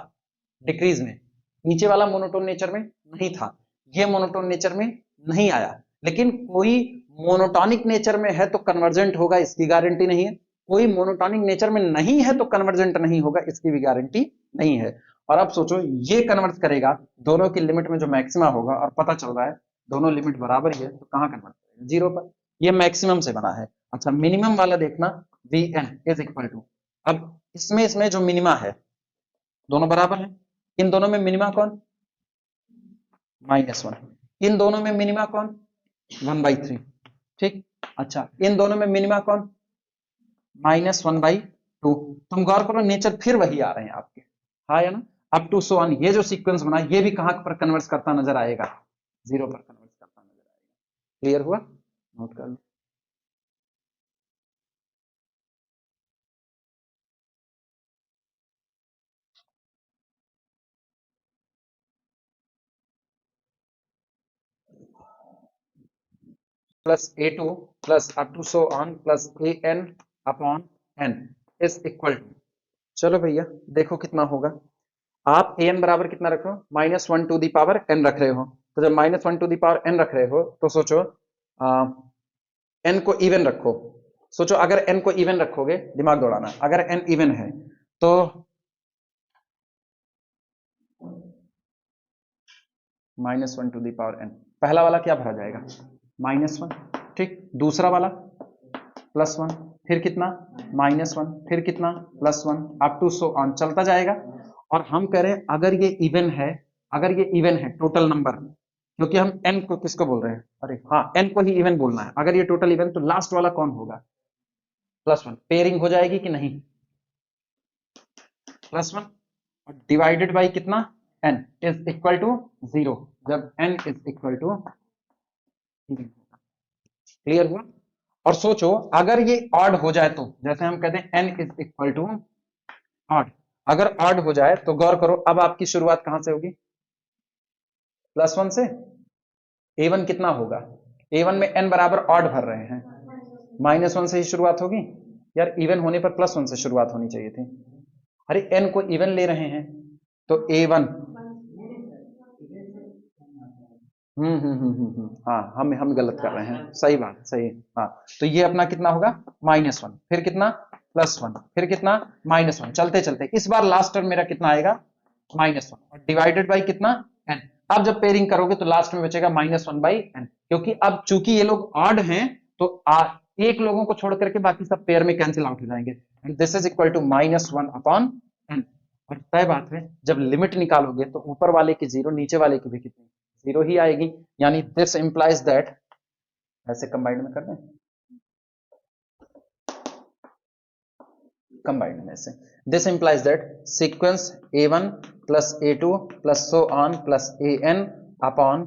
[SPEAKER 1] डिक्रीज में, नीचे वाला मोनोटोन नेचर में नहीं था, ये मोनोटोन नेचर में नहीं आया। लेकिन कोई मोनोटॉनिक नेचर में है तो कन्वर्जेंट होगा, इसकी गारंटी नहीं है। कोई मोनोटॉनिक नेचर में नहीं है तो कन्वर्जेंट नहीं होगा, इसकी भी गारंटी नहीं है। और अब सोचो, ये कन्वर्ट करेगा दोनों की लिमिट में जो मैक्सिमा होगा, और पता चल रहा है दोनों लिमिट बराबर ही है, तो कहां कन्वर्ट करेगा? 0 पर। ये मैक्सिमम से बना है। अच्छा, मिनिमम वाला देखना, Vn इज इक्वल टू, अब इसमें जो मिनिमा है दोनों बराबर है, इन दोनों में मिनिमा कौन? -1। इन दोनों में मिनिमा कौन? 1/3, ठीक। अच्छा, इन दोनों में मिनिमा कौन? -1/2। तुम गौर करो, नेचर फिर वही आ रहे हैं आपके, हाँ या ना? Up to so on. ये जो सीक्वेंस बना, ये भी कहां पर कन्वर्ट करता नजर आएगा? 0 पर कन्वर्ट करता नजर आएगा। क्लियर हुआ? नोट कर लो। Plus A2 plus up to so on plus AN upon N is equal to, चलो भैया देखो कितना होगा। आप an बराबर कितना रख रहे हो? -1 टू दी पावर n रख रहे हो। तो जब -1 टू दी पावर n रख रहे हो तो सोचो n को इवन रखो। सोचो अगर n को इवन रखोगे, दिमाग दौड़ाना, अगर n इवन है तो -1 टू दी पावर n, पहला वाला क्या भरा जाएगा? -1, ठीक। दूसरा वाला +1, फिर कितना? -1, फिर कितना? +1 अप टू सो ऑन, चलता जाएगा। और हम कह रहे हैं अगर ये इवन है, अगर ये इवन है टोटल नंबर, क्योंकि हम n को किसको बोल रहे हैं? अरे हाँ, n को ही इवन बोलना है। अगर ये टोटल इवन, तो लास्ट वाला कौन होगा? +1। पेयरिंग हो जाएगी कि नहीं? +1 और डिवाइडेड बाई कितना? n इज इक्वल टू 0, जब n is equal to, clear हुआ? और सोचो अगर ये ऑड हो जाए, तो जैसे हम कहते हैं n is equal to odd, अगर ऑड हो जाए तो गौर करो, अब आपकी शुरुआत कहां से होगी? +1 से। A1 कितना होगा? A1 में n बराबर ऑड भर रहे हैं, -1 से ही शुरुआत होगी। यार इवन होने पर +1 से शुरुआत होनी चाहिए थी। अरे n को इवन ले रहे हैं तो A1, हाँ, हम गलत कर रहे हैं, सही बात, सही। हाँ, तो ये अपना कितना होगा? -1, फिर कितना? +1, फिर कितना? -1, चलते चलते इस बार लास्ट टर्म मेरा कितना आएगा? -1 और डिवाइडेड बाई कितना? n। अब जब पेयरिंग करोगे तो लास्ट में बचेगा -1/n, क्योंकि अब चूंकि ये लोग ऑड हैं तो एक लोगों को छोड़ करके बाकी सब पेयर में कैंसिल आउट हो जाएंगे, and this is equal to -1/n। और तय बात है, जब लिमिट निकालोगे तो ऊपर वाले की 0, नीचे वाले की भी कितनी? 0 ही आएगी। यानी दिस इंप्लाइज दैट, ऐसे कंबाइंड में कर दें, कंबाइंड में से, this implies that sequence A1 plus A2 plus so on plus AN upon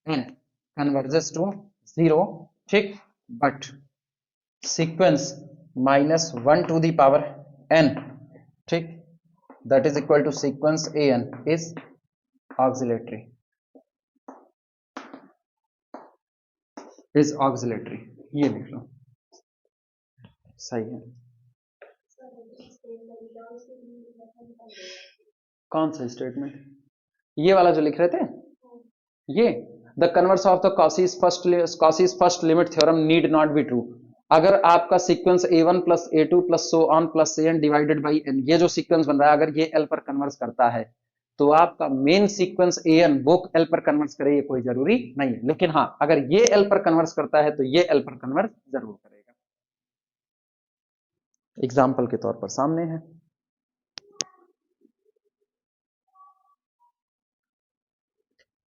[SPEAKER 1] n converges to 0, ठीक। But sequence -1 to the power n, ठीक, that is equal to sequence AN is auxiliary। Is oscillatory, ये लिख लो, सही है। कौन सा statement? ये वाला जो लिख रहे थे, ये the converse of the Cauchy's first limit theorem need not be true. अगर आपका sequence a1 plus a2 plus so on plus an divided by n, ये जो सीक्वेंस बन रहा है, अगर ये l पर कन्वर्स करता है तो आपका मेन सीक्वेंस an वो l पर कन्वर्स करे, ये कोई जरूरी नहीं है। लेकिन हाँ, अगर ये l पर कन्वर्स करता है तो ये l पर कन्वर्स जरूर करेगा। एग्जाम्पल के तौर पर सामने है।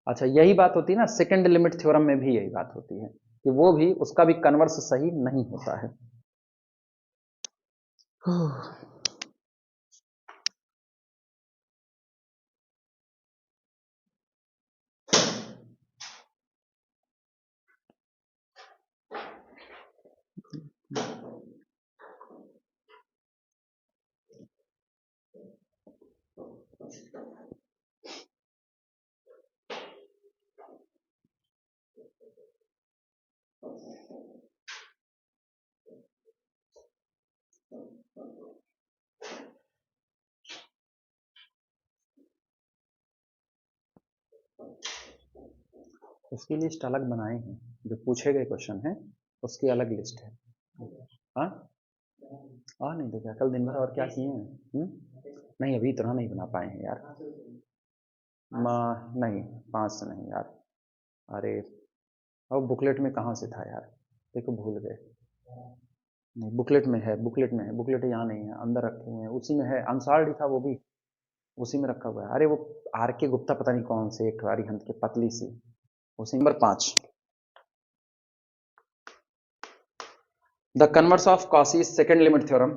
[SPEAKER 1] अच्छा, यही बात होती है ना, सेकंड लिमिट थ्योरम में भी यही बात होती है कि वो भी, उसका भी कन्वर्स सही नहीं होता है। उसकी लिस्ट अलग बनाए हैं, जो पूछे गए क्वेश्चन है उसकी अलग लिस्ट है। हाँ, नहीं तो क्या, कल दिन भर और क्या किए हैं? नहीं, अभी इतना नहीं बना पाए हैं यार। नहीं, 5 से नहीं यार। अरे अब बुकलेट में कहाँ से था यार, देखो भूल गए। नहीं, बुकलेट में है, बुकलेट में है, बुकलेट यहाँ नहीं है, अंदर रखे हुए हैं, उसी में है। अंसार था वो भी उसी में रखा हुआ है। अरे वो आर के गुप्ता पता नहीं कौन से, एक अरिहंत के पतली सी, उसी number 5। The converse of Cauchy's second limit theorem,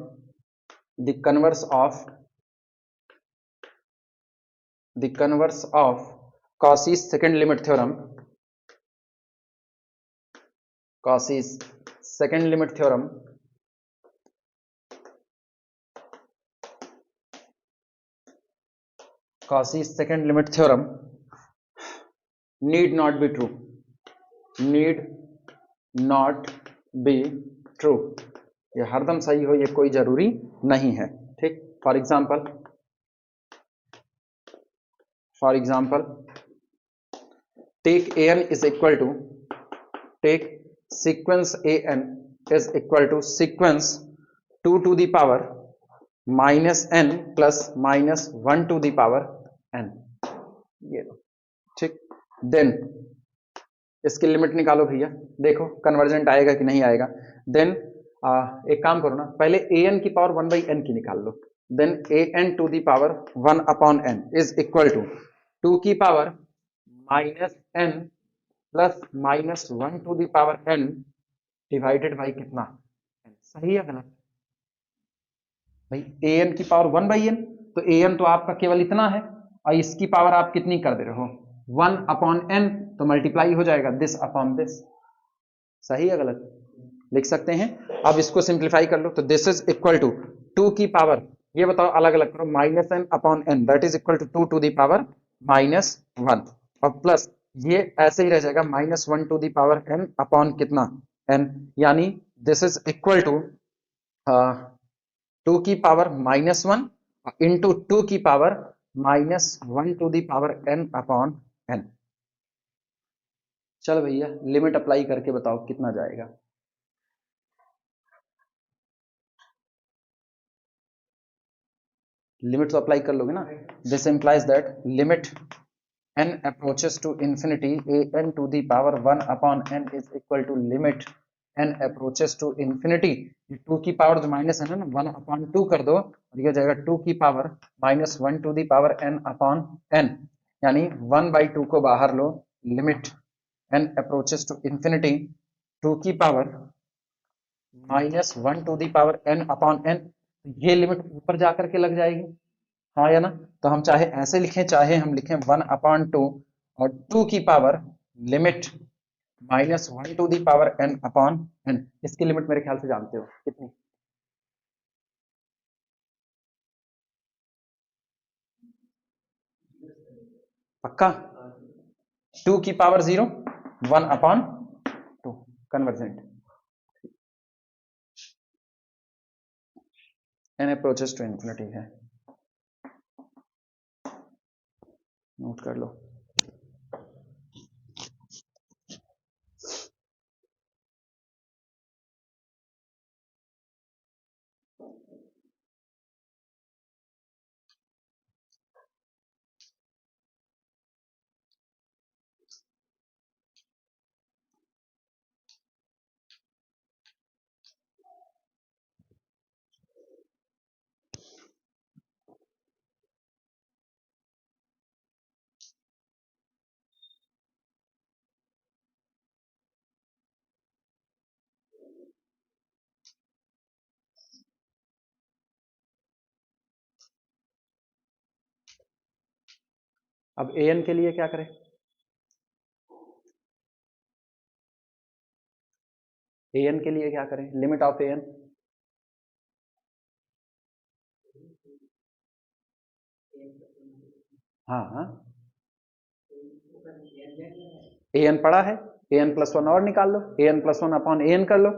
[SPEAKER 1] the converse of Cauchy's second limit theorem, Cauchy's second limit theorem Cauchy's second limit theorem need not be true, need not be true। ये हरदम सही हो, ये कोई जरूरी नहीं है। ठीक, for example take an is equal to, take sequence an is equal to sequence 2 to the power minus n plus minus 1 to the power n, ये लो। ठीक, देन इसकी लिमिट निकालो भैया, देखो कन्वर्जेंट आएगा कि नहीं आएगा। देन एक काम करो ना, पहले an की पावर 1 बाई n की निकाल लो। Then an to the power 1 upon n is equal to 2 की power minus n plus minus 1 to the power n divided by कितना, सही है गलत भाई? an की पावर 1 बाई n, तो an तो आपका केवल इतना है, और इसकी पावर आप कितनी कर दे रहे हो, 1 अपॉन n, तो मल्टीप्लाई हो जाएगा दिस अपॉन दिस। सही है गलत, लिख सकते हैं। अब इसको सिंप्लीफाई कर लो, तो दिस इज इक्वल टू 2 की पावर, ये बताओ अलग अलग करो, minus n upon n that is equal to 2 to the power minus 1, और प्लस ये ऐसे ही रह जाएगा minus 1 to the power n upon कितना n, यानी दिस इज इक्वल टू 2 की पावर माइनस 1 इंटू 2 की power minus 1 to the power n upon n। चल भैया, लिमिट अप्लाई करके बताओ कितना जाएगा। लिमिट तो अप्लाई कर लोगे ना। This implies that limit n approaches to infinity an to the power 1 upon n is equal to limit n approaches to infinity, 2 की पावर जो माइनस है ना, 1 अपॉन 2 कर दो, और ये हो जाएगा 2 की power minus 1 to the power n upon n, यानी 1 बाई 2 को बाहर लो, limit n approaches to infinity 2 की power minus 1 to the power n upon n, ये लिमिट ऊपर जाकर के लग जाएगी, हाँ या ना? तो हम चाहे ऐसे लिखें, चाहे हम लिखें 1 अपॉन 2 और 2 की power limit minus 1 to the power n upon n। इसकी लिमिट मेरे ख्याल से जानते हो कितनी, पक्का? 2 की power 0, 1 upon 2, convergent, n approaches to infinity है, नोट कर लो। अब an के लिए क्या करें? an के लिए क्या करें? लिमिट ऑफ an, हाँ हाँ, an पड़ा है, an प्लस वन और निकाल लो, an plus one upon an कर लो,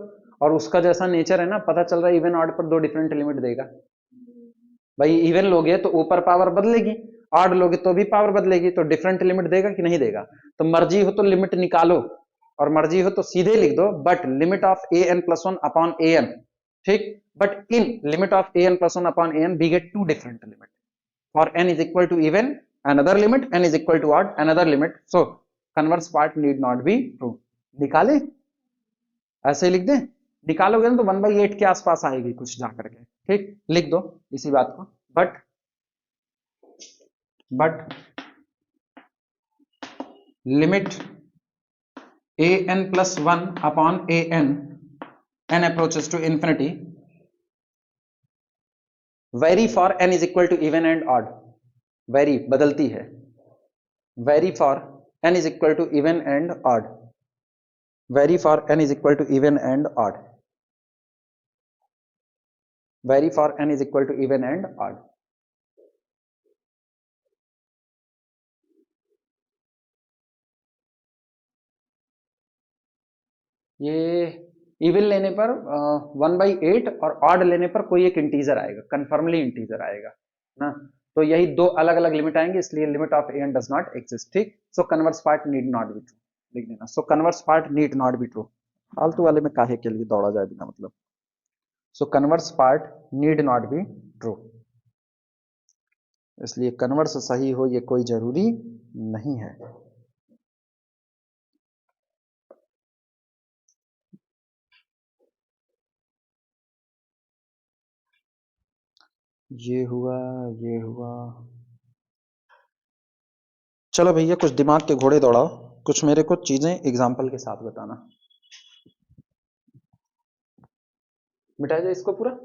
[SPEAKER 1] और उसका जैसा नेचर है ना, पता चल रहा है इवन ऑड पर दो डिफरेंट लिमिट देगा। भाई इवन लोगे तो ऊपर पावर बदलेगी, ऑड लोगे तो भी पावर बदलेगी, तो डिफरेंट लिमिट देगा कि नहीं देगा? तो मर्जी हो तो लिमिट निकालो, और मर्जी हो तो सीधे लिख दो, but limit of a n plus one upon a n, ठीक, but in limit of a n plus one upon a n we get two different limit, for n is equal to even another limit, n is equal to odd another limit, so converse part need not be true। निकाले, ऐसे ही लिख दें, निकालोगे ना तो 1/8 के आसपास आएगी कुछ जाकर के, ठीक, लिख दो इसी बात को, but limit a n plus 1 upon a n approaches to infinity vary for n is equal to even and odd, vary बदलती है, vary for n is equal to even and odd, vary for n is equal to even and odd, vary for n is equal to even and odd। ये even लेने पर 1/8 और odd लेने पर कोई एक इंटीजर आएगा, कन्फर्मली इंटीजर आएगा ना, तो यही दो अलग अलग लिमिट आएंगे, इसलिए limit of n does not exist, ठीक। So converse part need not be true, लिख देना, so converse part need not be true, फालतू वाले में काहे के लिए दौड़ा जाए बिना मतलब, so converse part need not be true, इसलिए कन्वर्स सही हो ये कोई जरूरी नहीं है। ये हुआ, ये हुआ, चलो भैया कुछ दिमाग के घोड़े दौड़ाओ, कुछ मेरे को चीजें एग्जाम्पल के साथ बताना। मिटा जाए इसको पूरा,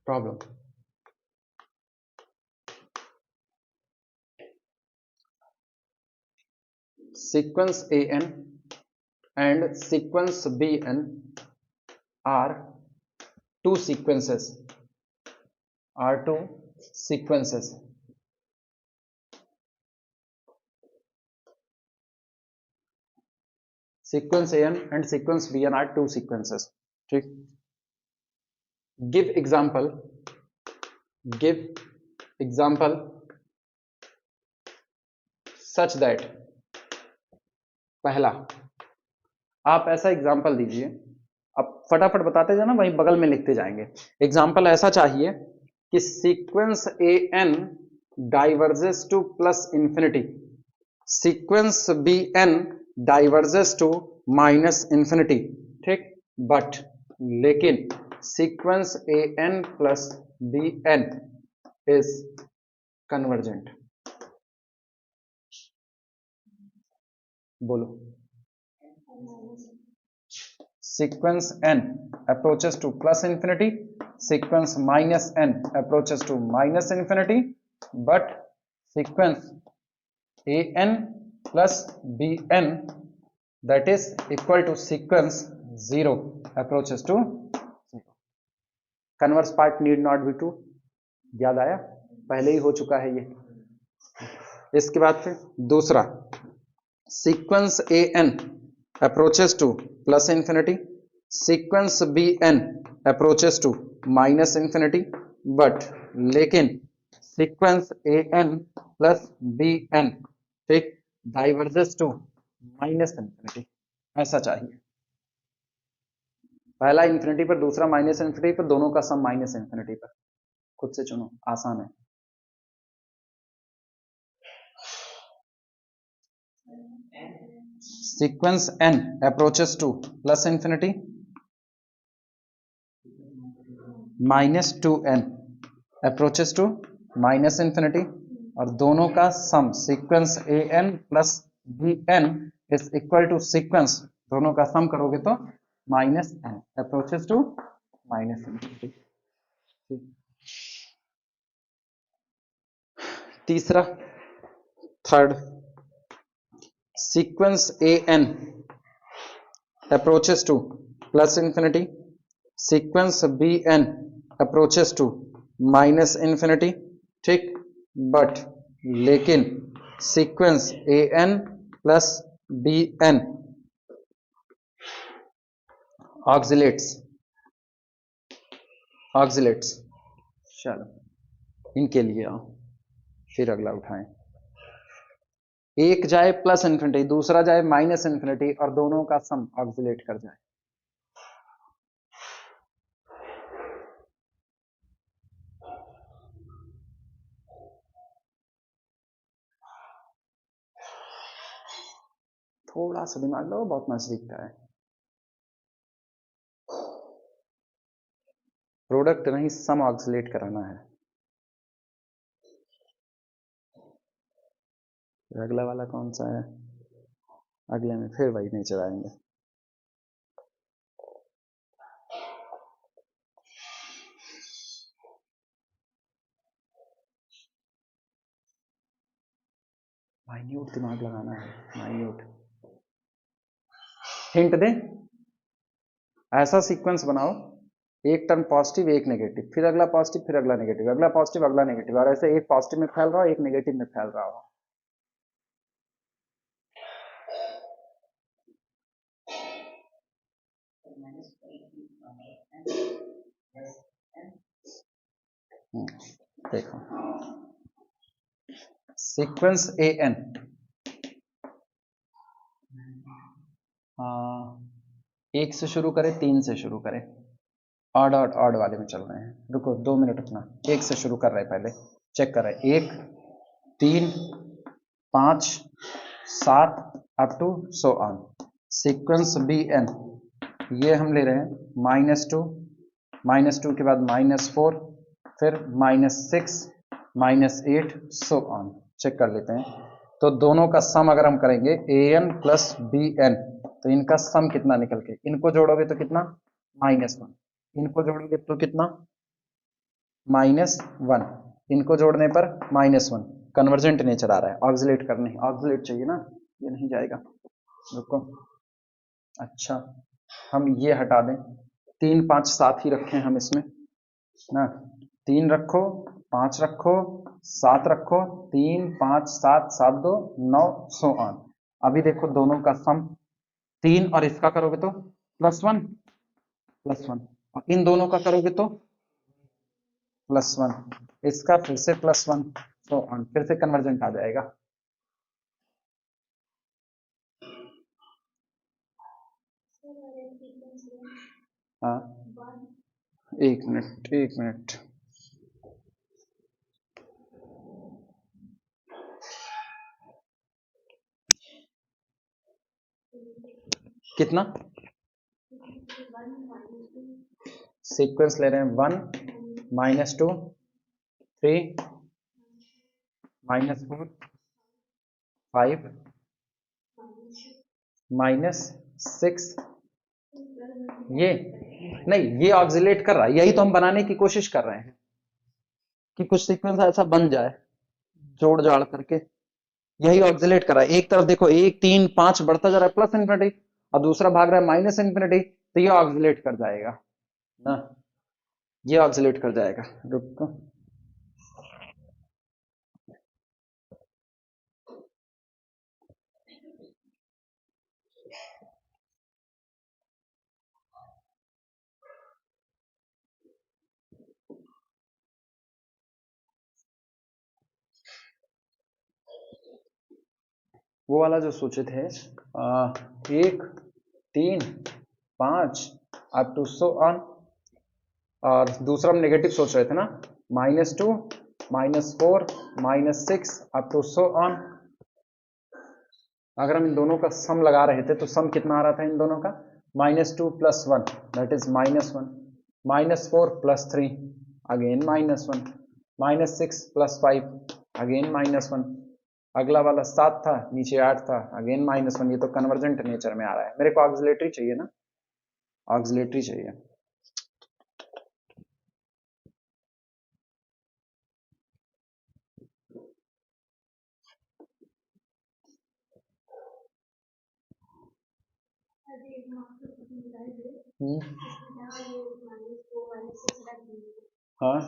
[SPEAKER 1] problem sequence an and sequence bn are two sequences, are two sequences, sequence an and sequence bn are two sequences, ठीक। give example such that, पहला आप ऐसा एग्जाम्पल दीजिए, अब फटाफट बताते जाना, वहीं बगल में लिखते जाएंगे। एग्जाम्पल ऐसा चाहिए कि sequence a n diverges to plus infinity, sequence B n diverges to minus infinity, ठीक, बट लेकिन sequence a n plus b n is convergent, बोलो। sequence n approaches to plus infinity, sequence minus n approaches to minus infinity, but sequence a n plus b n that is equal to sequence 0 approaches to 0. Converse part need not be true. याद आया, पहले ही हो चुका है ये. इसके बाद फिर दूसरा sequence a n approaches to plus infinity, sequence B n approaches to minus infinity, but लेकिन sequence a n plus b n ठीक डाइवर्जेस टू माइनस इंफिनिटी, ऐसा चाहिए. पहला इंफिनिटी पर, दूसरा माइनस इंफिनिटी पर, दोनों का सम माइनस इंफिनिटी पर. खुद से चुनो, आसान है. Sequence n approaches to plus infinity, minus two n approaches to minus infinity, और दोनों का sum sequence a n plus b n is equal to sequence, दोनों का सम करोगे तो minus n approaches to minus infinity. तीसरा, third, sequence a n approaches to plus infinity, sequence B n approaches to minus infinity, ठीक, but लेकिन sequence a n plus b n oscillates. चलो इनके लिए आओ, फिर अगला उठाएं. एक जाए प्लस इंफिनिटी, दूसरा जाए माइनस इंफिनिटी, और दोनों का सम ऑक्सिलेट कर जाए. थोड़ा सा दिमाग लो, बहुत नजदीक का है. प्रोडक्ट नहीं, सम ऑक्सिलेट कराना है. अगला वाला कौन सा है? अगले में फिर वही नहीं चलाएंगे. माइन्यूट दिमाग लगाना है, माइन्यूट. हिंट दे, ऐसा सीक्वेंस बनाओ, एक टर्म पॉजिटिव एक नेगेटिव, फिर अगला पॉजिटिव फिर अगला नेगेटिव, अगला पॉजिटिव अगला नेगेटिव, और ऐसे एक पॉजिटिव में फैल रहा हो एक नेगेटिव में फैल रहा हो. देखो सीक्वेंस ए एन एक से शुरू करें, तीन से शुरू करें, ऑड ऑड ऑड वाले में चल रहे हैं. रुको 2 मिनट रुकना, एक से शुरू कर रहे हैं, पहले चेक कर रहे हैं. 1 3 5 7 अप टू सो ऑन. सीक्वेंस बी एन ये हम ले रहे हैं -2 के बाद -4, फिर -6 -8 सो ऑन. चेक कर लेते हैं. तो दोनों का सम अगर हम करेंगे ए एन प्लस बी एन, तो इनका सम कितना निकल के, इनको जोड़ोगे तो कितना -1, इनको जोड़ोगे तो कितना -1, इनको जोड़ने पर -1. कन्वर्जेंट नेचर आ रहा है, ऑक्सिलेट करने, ऑक्सिलेट चाहिए ना, ये नहीं जाएगा. रुको, अच्छा हम ये हटा दें, 3 5 7 ही रखें हम इसमें ना. 3 रखो, 5 रखो, 7 रखो, 3 5 7 7 2 9 सो ऑन. अभी देखो दोनों का सम 3 और इसका करोगे तो +1 +1, और इन दोनों का करोगे तो +1, इसका फिर से +1 सो ऑन. फिर से कन्वर्जेंट आ जाएगा. हाँ, एक मिनट. कितना सीक्वेंस ले रहे हैं? 1 -2 3 -4 5 -6. ये नहीं, ये ऑक्सिलेट कर रहा है, यही तो हम बनाने की कोशिश कर रहे हैं कि कुछ सीक्वेंस ऐसा बन जाए जोड़ जाड़ करके यही ऑक्सिलेट करा है। एक तरफ देखो 1 3 5 बढ़ता जा रहा है प्लस इन्फिनिटी, और दूसरा भाग रहा है माइनस इन्फिनिटी, तो ये ऑक्सिलेट कर जाएगा ना, ये ऑक्सिलेट कर जाएगा। रुको, वो वाला जो सोचे थे 1 3 5 अप टू सो ऑन, और दूसरा हम नेगेटिव सोच रहे थे ना, -2 -4 -6 अप टू सो ऑन। अगर हम इन दोनों का सम लगा रहे थे तो सम कितना आ रहा था इन दोनों का, -2 + 1 दैट इज -1, -4 + 3 अगेन -1, -6 + 5 अगेन -1, अगला वाला 7 था, नीचे 8 था, अगेन -1। ये तो कन्वर्जेंट नेचर में आ रहा है। मेरे को ऑक्सिलेटरी चाहिए ना, ऑक्सिलेटरी चाहिए। हाँ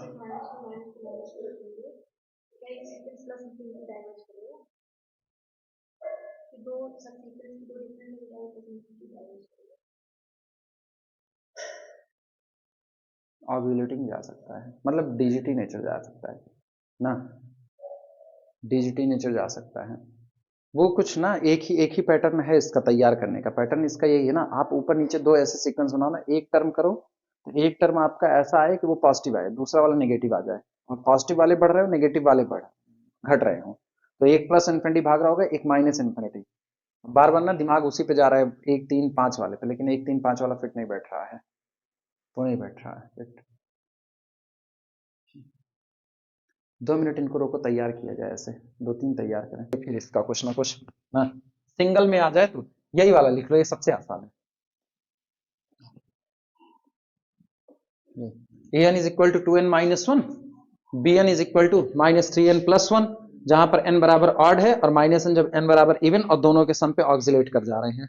[SPEAKER 1] ऑक्सिलेटिंग जा सकता है, मतलब डीजीटी नेचर जा सकता है ना, डीजीटी नेचर जा सकता है। वो कुछ ना एक ही पैटर्न है इसका तैयार करने का। पैटर्न इसका यही है ना, आप ऊपर नीचे दो ऐसे सीक्वेंस बनाओ ना, एक टर्म करो तो एक टर्म आपका ऐसा आए कि वो पॉजिटिव आए, दूसरा वाला नेगेटिव आ जाए, और पॉजिटिव वाले बढ़ रहे हो, नेगेटिव वाले घट रहे हो, तो एक प्लस इन्फिनिटी भाग रहा होगा, एक माइनस इन्फिनिटी। बार बार ना दिमाग उसी पे जा रहा है 1 3 5 वाले पे, लेकिन 1 3 5 वाला फिट नहीं बैठ रहा है, तो नहीं बैठ रहा है फिट। 2 मिनट इनको रोको, तैयार किया जाए ऐसे 2 3 तैयार करें, फिर इसका कुछ ना कुछ ना सिंगल में आ जाए तो यही वाला लिख लो, ये सबसे आसान है। an is equal to 2n minus 1, bn is equal to -3n + 1, जहां पर n बराबर ऑड है और -n जब n बराबर इवन, और दोनों के सम पे ऑक्सिलेट कर जा रहे हैं।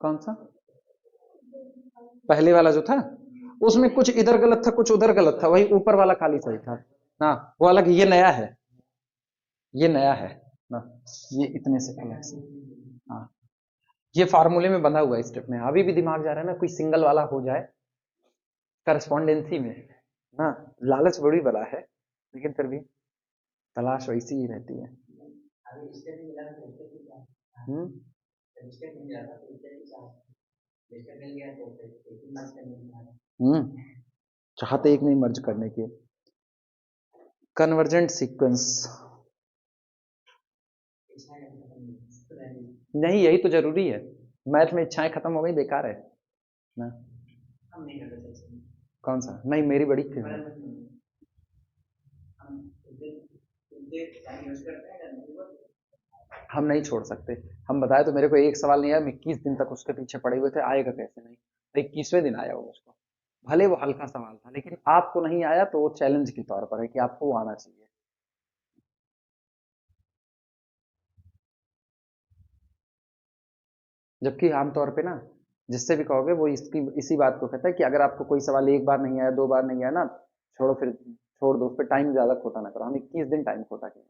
[SPEAKER 1] कौन सा पहले वाला जो था, उसमें कुछ इधर गलत था, कुछ उधर गलत था, वही ऊपर वाला खाली सही था ना, वो अलग, ये नया है, ये नया है ना, ये इतने से अलग से। हाँ, ये फार्मूले में बंधा हुआ है स्टेप में। अभी भी दिमाग जा रहा है ना, कोई सिंगल वाला हो जाए करस्पॉन्डेंसी में ना, लालच बड़ी बड़ा है, लेकिन फिर भी तलाश वैसी ही रहती है। हम्म चाहते एक नहीं मर्ज करने के। कन्वर्जेंट सीक्वेंस नहीं, यही तो जरूरी है। मैथ में इच्छाएं खत्म हो गई, बेकार है ना। कौन सा, नहीं मेरी बड़ी फेवरेट। हम नहीं छोड़ सकते। हम बताए तो, मेरे को एक सवाल नहीं आया, मैं 21 दिन तक उसके पीछे पड़े हुए थे, आएगा कैसे नहीं, 21वें दिन आया वो उसको। भले वो हल्का सवाल था, लेकिन आपको नहीं आया तो वो चैलेंज के तौर पर है कि आपको वो आना चाहिए। जबकि आमतौर पे ना, जिससे भी कहोगे वो इसकी इसी बात को कहता है कि अगर आपको कोई सवाल एक बार नहीं आया, 2 बार नहीं आया ना, छोड़ो, फिर छोड़ दो, उस पर टाइम ज्यादा खोटा ना करो। हम 21 दिन टाइम खोटा किए।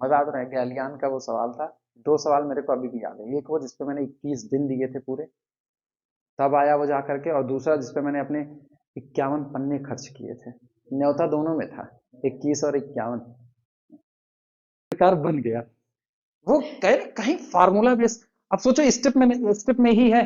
[SPEAKER 1] मजा तो रह गैलियान का वो सवाल था। 2 सवाल मेरे को अभी भी याद है, एक वो जिसपे मैंने 21 दिन दिए थे पूरे, तब आया वो जा करके, और दूसरा जिसपे मैंने अपने 51 पन्ने खर्च किए थे, न्योता दोनों में था, 21 और 51। प्रकार बन गया वो, कहीं फार्मूला बेस। अब सोचो स्टेप में ही है,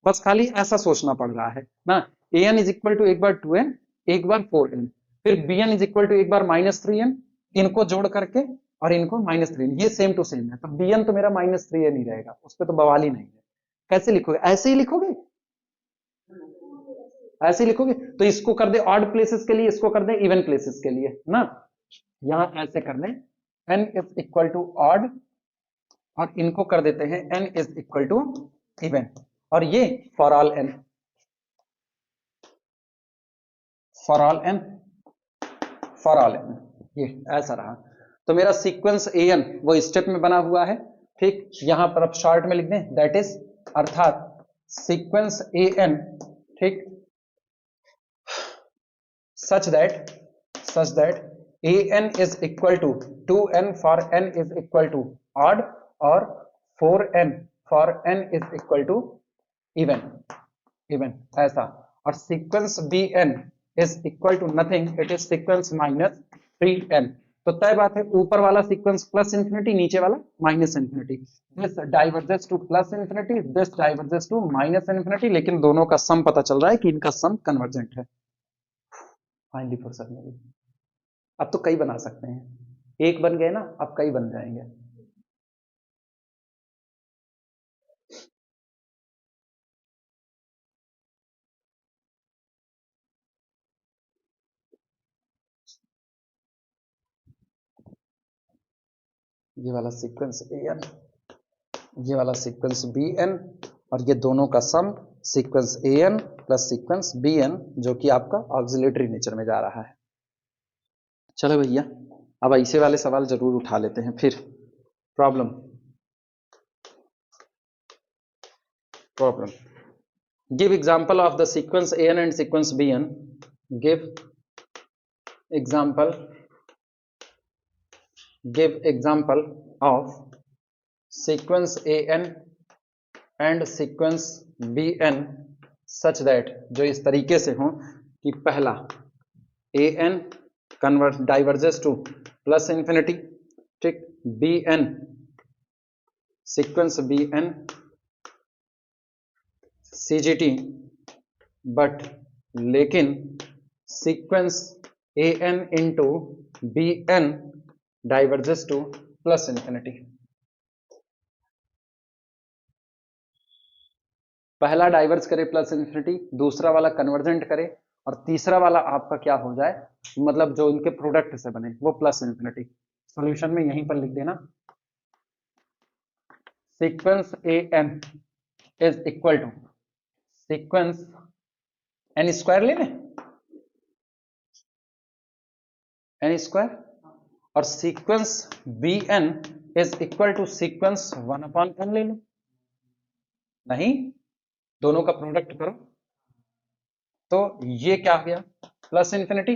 [SPEAKER 1] बस खाली ऐसा सोचना पड़ रहा है ना। an इज इक्वल टू एक बार 2n, एक बार 4n, फिर bn इज इक्वल टू एक बार -3n, इनको जोड़ करके और इनको -3n, ये सेम टू सेम है, तो bn तो मेरा -3n ही रहेगा, उस पर तो बवाल ही नहीं है। कैसे लिखोगे, ऐसे ही लिखोगे, ऐसे ही लिखोगे, तो इसको कर दे ऑड प्लेसेस के लिए, इसको कर दे इवन प्लेसेस के लिए ना, यहां ऐसे कर दे, n is equal to odd, और इनको कर देते हैं n is equal to even, और ये for all n, for all n, for all n, ये ऐसा रहा। तो मेरा सीक्वेंस an वो स्टेप में बना हुआ है, ठीक। यहां पर अब शॉर्ट में लिख दें, दैट इज, अर्थात सीक्वेंस an, ठीक, such that an is equal to 2n for n is equal to odd, और 4n for n is equal to even ऐसा। और sequence bn is equal to nothing, it is sequence minus 3n। तो तय बात है, ऊपर वाला sequence plus infinity, नीचे वाला minus infinity, this diverges to plus infinity, this diverges to minus infinity, लेकिन दोनों का सम पता चल रहा है कि इनका सम कन्वर्जेंट है। फाइनली फुर्सत में भी अब तो कई बना सकते हैं, एक बन गए ना, अब कई बन जाएंगे। ये वाला सीक्वेंस an, ये वाला सीक्वेंस bn, और ये दोनों का sum sequence an plus sequence bn, जो कि आपका ऑक्सिलेटरी नेचर में जा रहा है। चलो भैया, अब ऐसे वाले सवाल जरूर उठा लेते हैं फिर। Problem give example of the sequence an and sequence bn, give example of sequence an and sequence bn such that, जो इस तरीके से हो कि पहला an convert diverges to plus infinity, ठीक, bn sequence bn cgt, but लेकिन sequence an into bn diverges to plus infinity. पहला डाइवर्स करे प्लस इंफिनिटी, दूसरा वाला कन्वर्जेंट करे, और तीसरा वाला आपका क्या हो जाए, मतलब जो इनके प्रोडक्ट से बने वो प्लस इंफिनिटी। सॉल्यूशन में यहीं पर लिख देना, sequence an is equal to sequence n square ले लें, n स्क्वायर, और sequence bn is equal to sequence 1/n ले लो। नहीं, दोनों का प्रोडक्ट करो, तो ये क्या गया प्लस इंफिनिटी,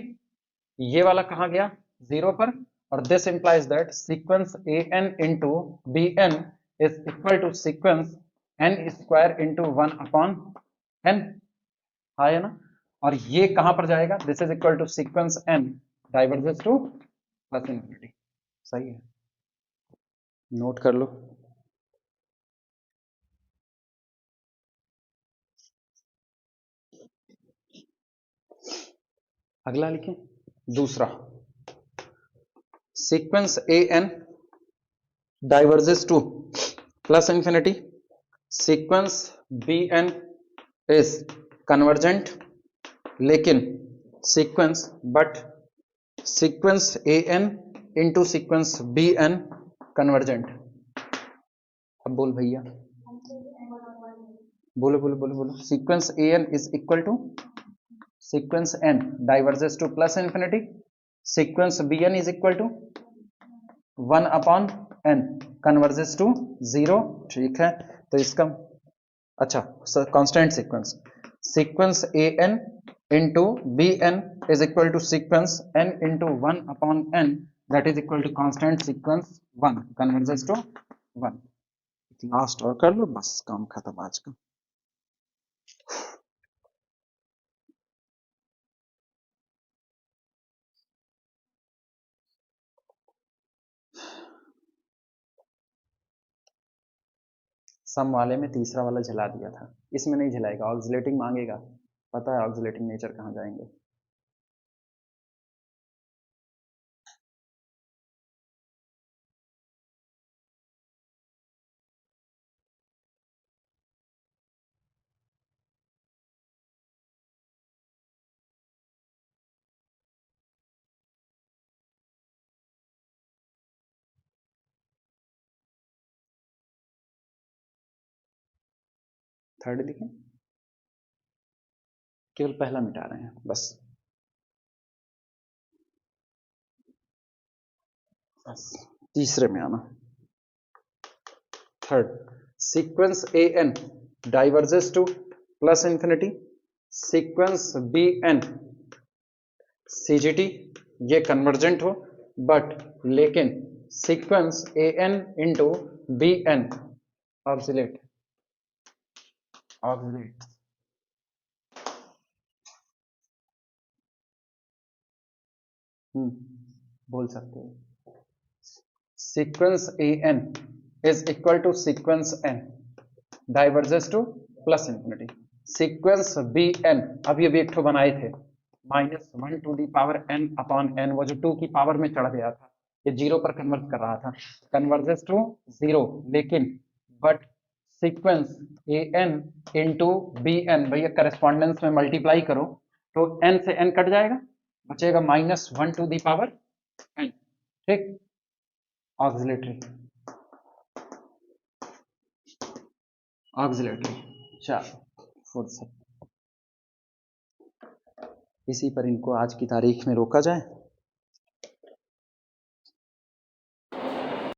[SPEAKER 1] ये वाला कहां गया जीरो पर, और this implies that sequence an into bn is equal to sequence n square into 1/n, है ना। और ये कहां पर जाएगा, this is equal to sequence n diverges to plus infinity. सही है, नोट कर लो। अगला लिखें, दूसरा sequence an diverges to plus infinity, sequence bn is convergent, लेकिन sequence an into sequence bn convergent. अब बोल भैया, बोलो बोलो बोलो बोलो, sequence an is equal to sequence n diverges to plus infinity, sequence bn is equal to 1/n converges to zero, ठीक है। तो इसका अच्छा constant sequence, sequence an into bn is equal to sequence n into 1/n, that is equal to constant sequence 1 converges to 1। Last और कर लो, बस काम खत्म आज का। सम वाले में तीसरा वाला जला दिया था, इसमें नहीं जलाएगा, ऑक्सिलेटिंग मांगेगा, पता है ऑक्सिलेटिंग नेचर कहाँ जाएंगे। थर्ड लिखें, केवल पहला मिटा रहे हैं बस। तीसरे में आना, third, sequence a n diverges to plus infinity, sequence B n CGT ये कन्वर्जेंट हो, बट लेकिन sequence a n into b n oscillate बोल सकते हो। Sequence a n is equal to sequence n diverges to plus infinity, sequence B n अभी अभी एक ठो बनाए थे -1 to the power n upon n, वो जो 2 की पावर में चढ़ गया था, ये 0 पर कन्वर्ट कर रहा था, कन्वर्जेस टू 0, लेकिन but sequence a n into b n, भैया करस्पॉन्डेंस में मल्टीप्लाई करो तो एन से एन कट जाएगा, बचेगा -1 टू दी पावर एन, ठीक, ऑक्सिलेटरी चलो फुर्सत, इसी पर इनको आज की तारीख में रोका जाए।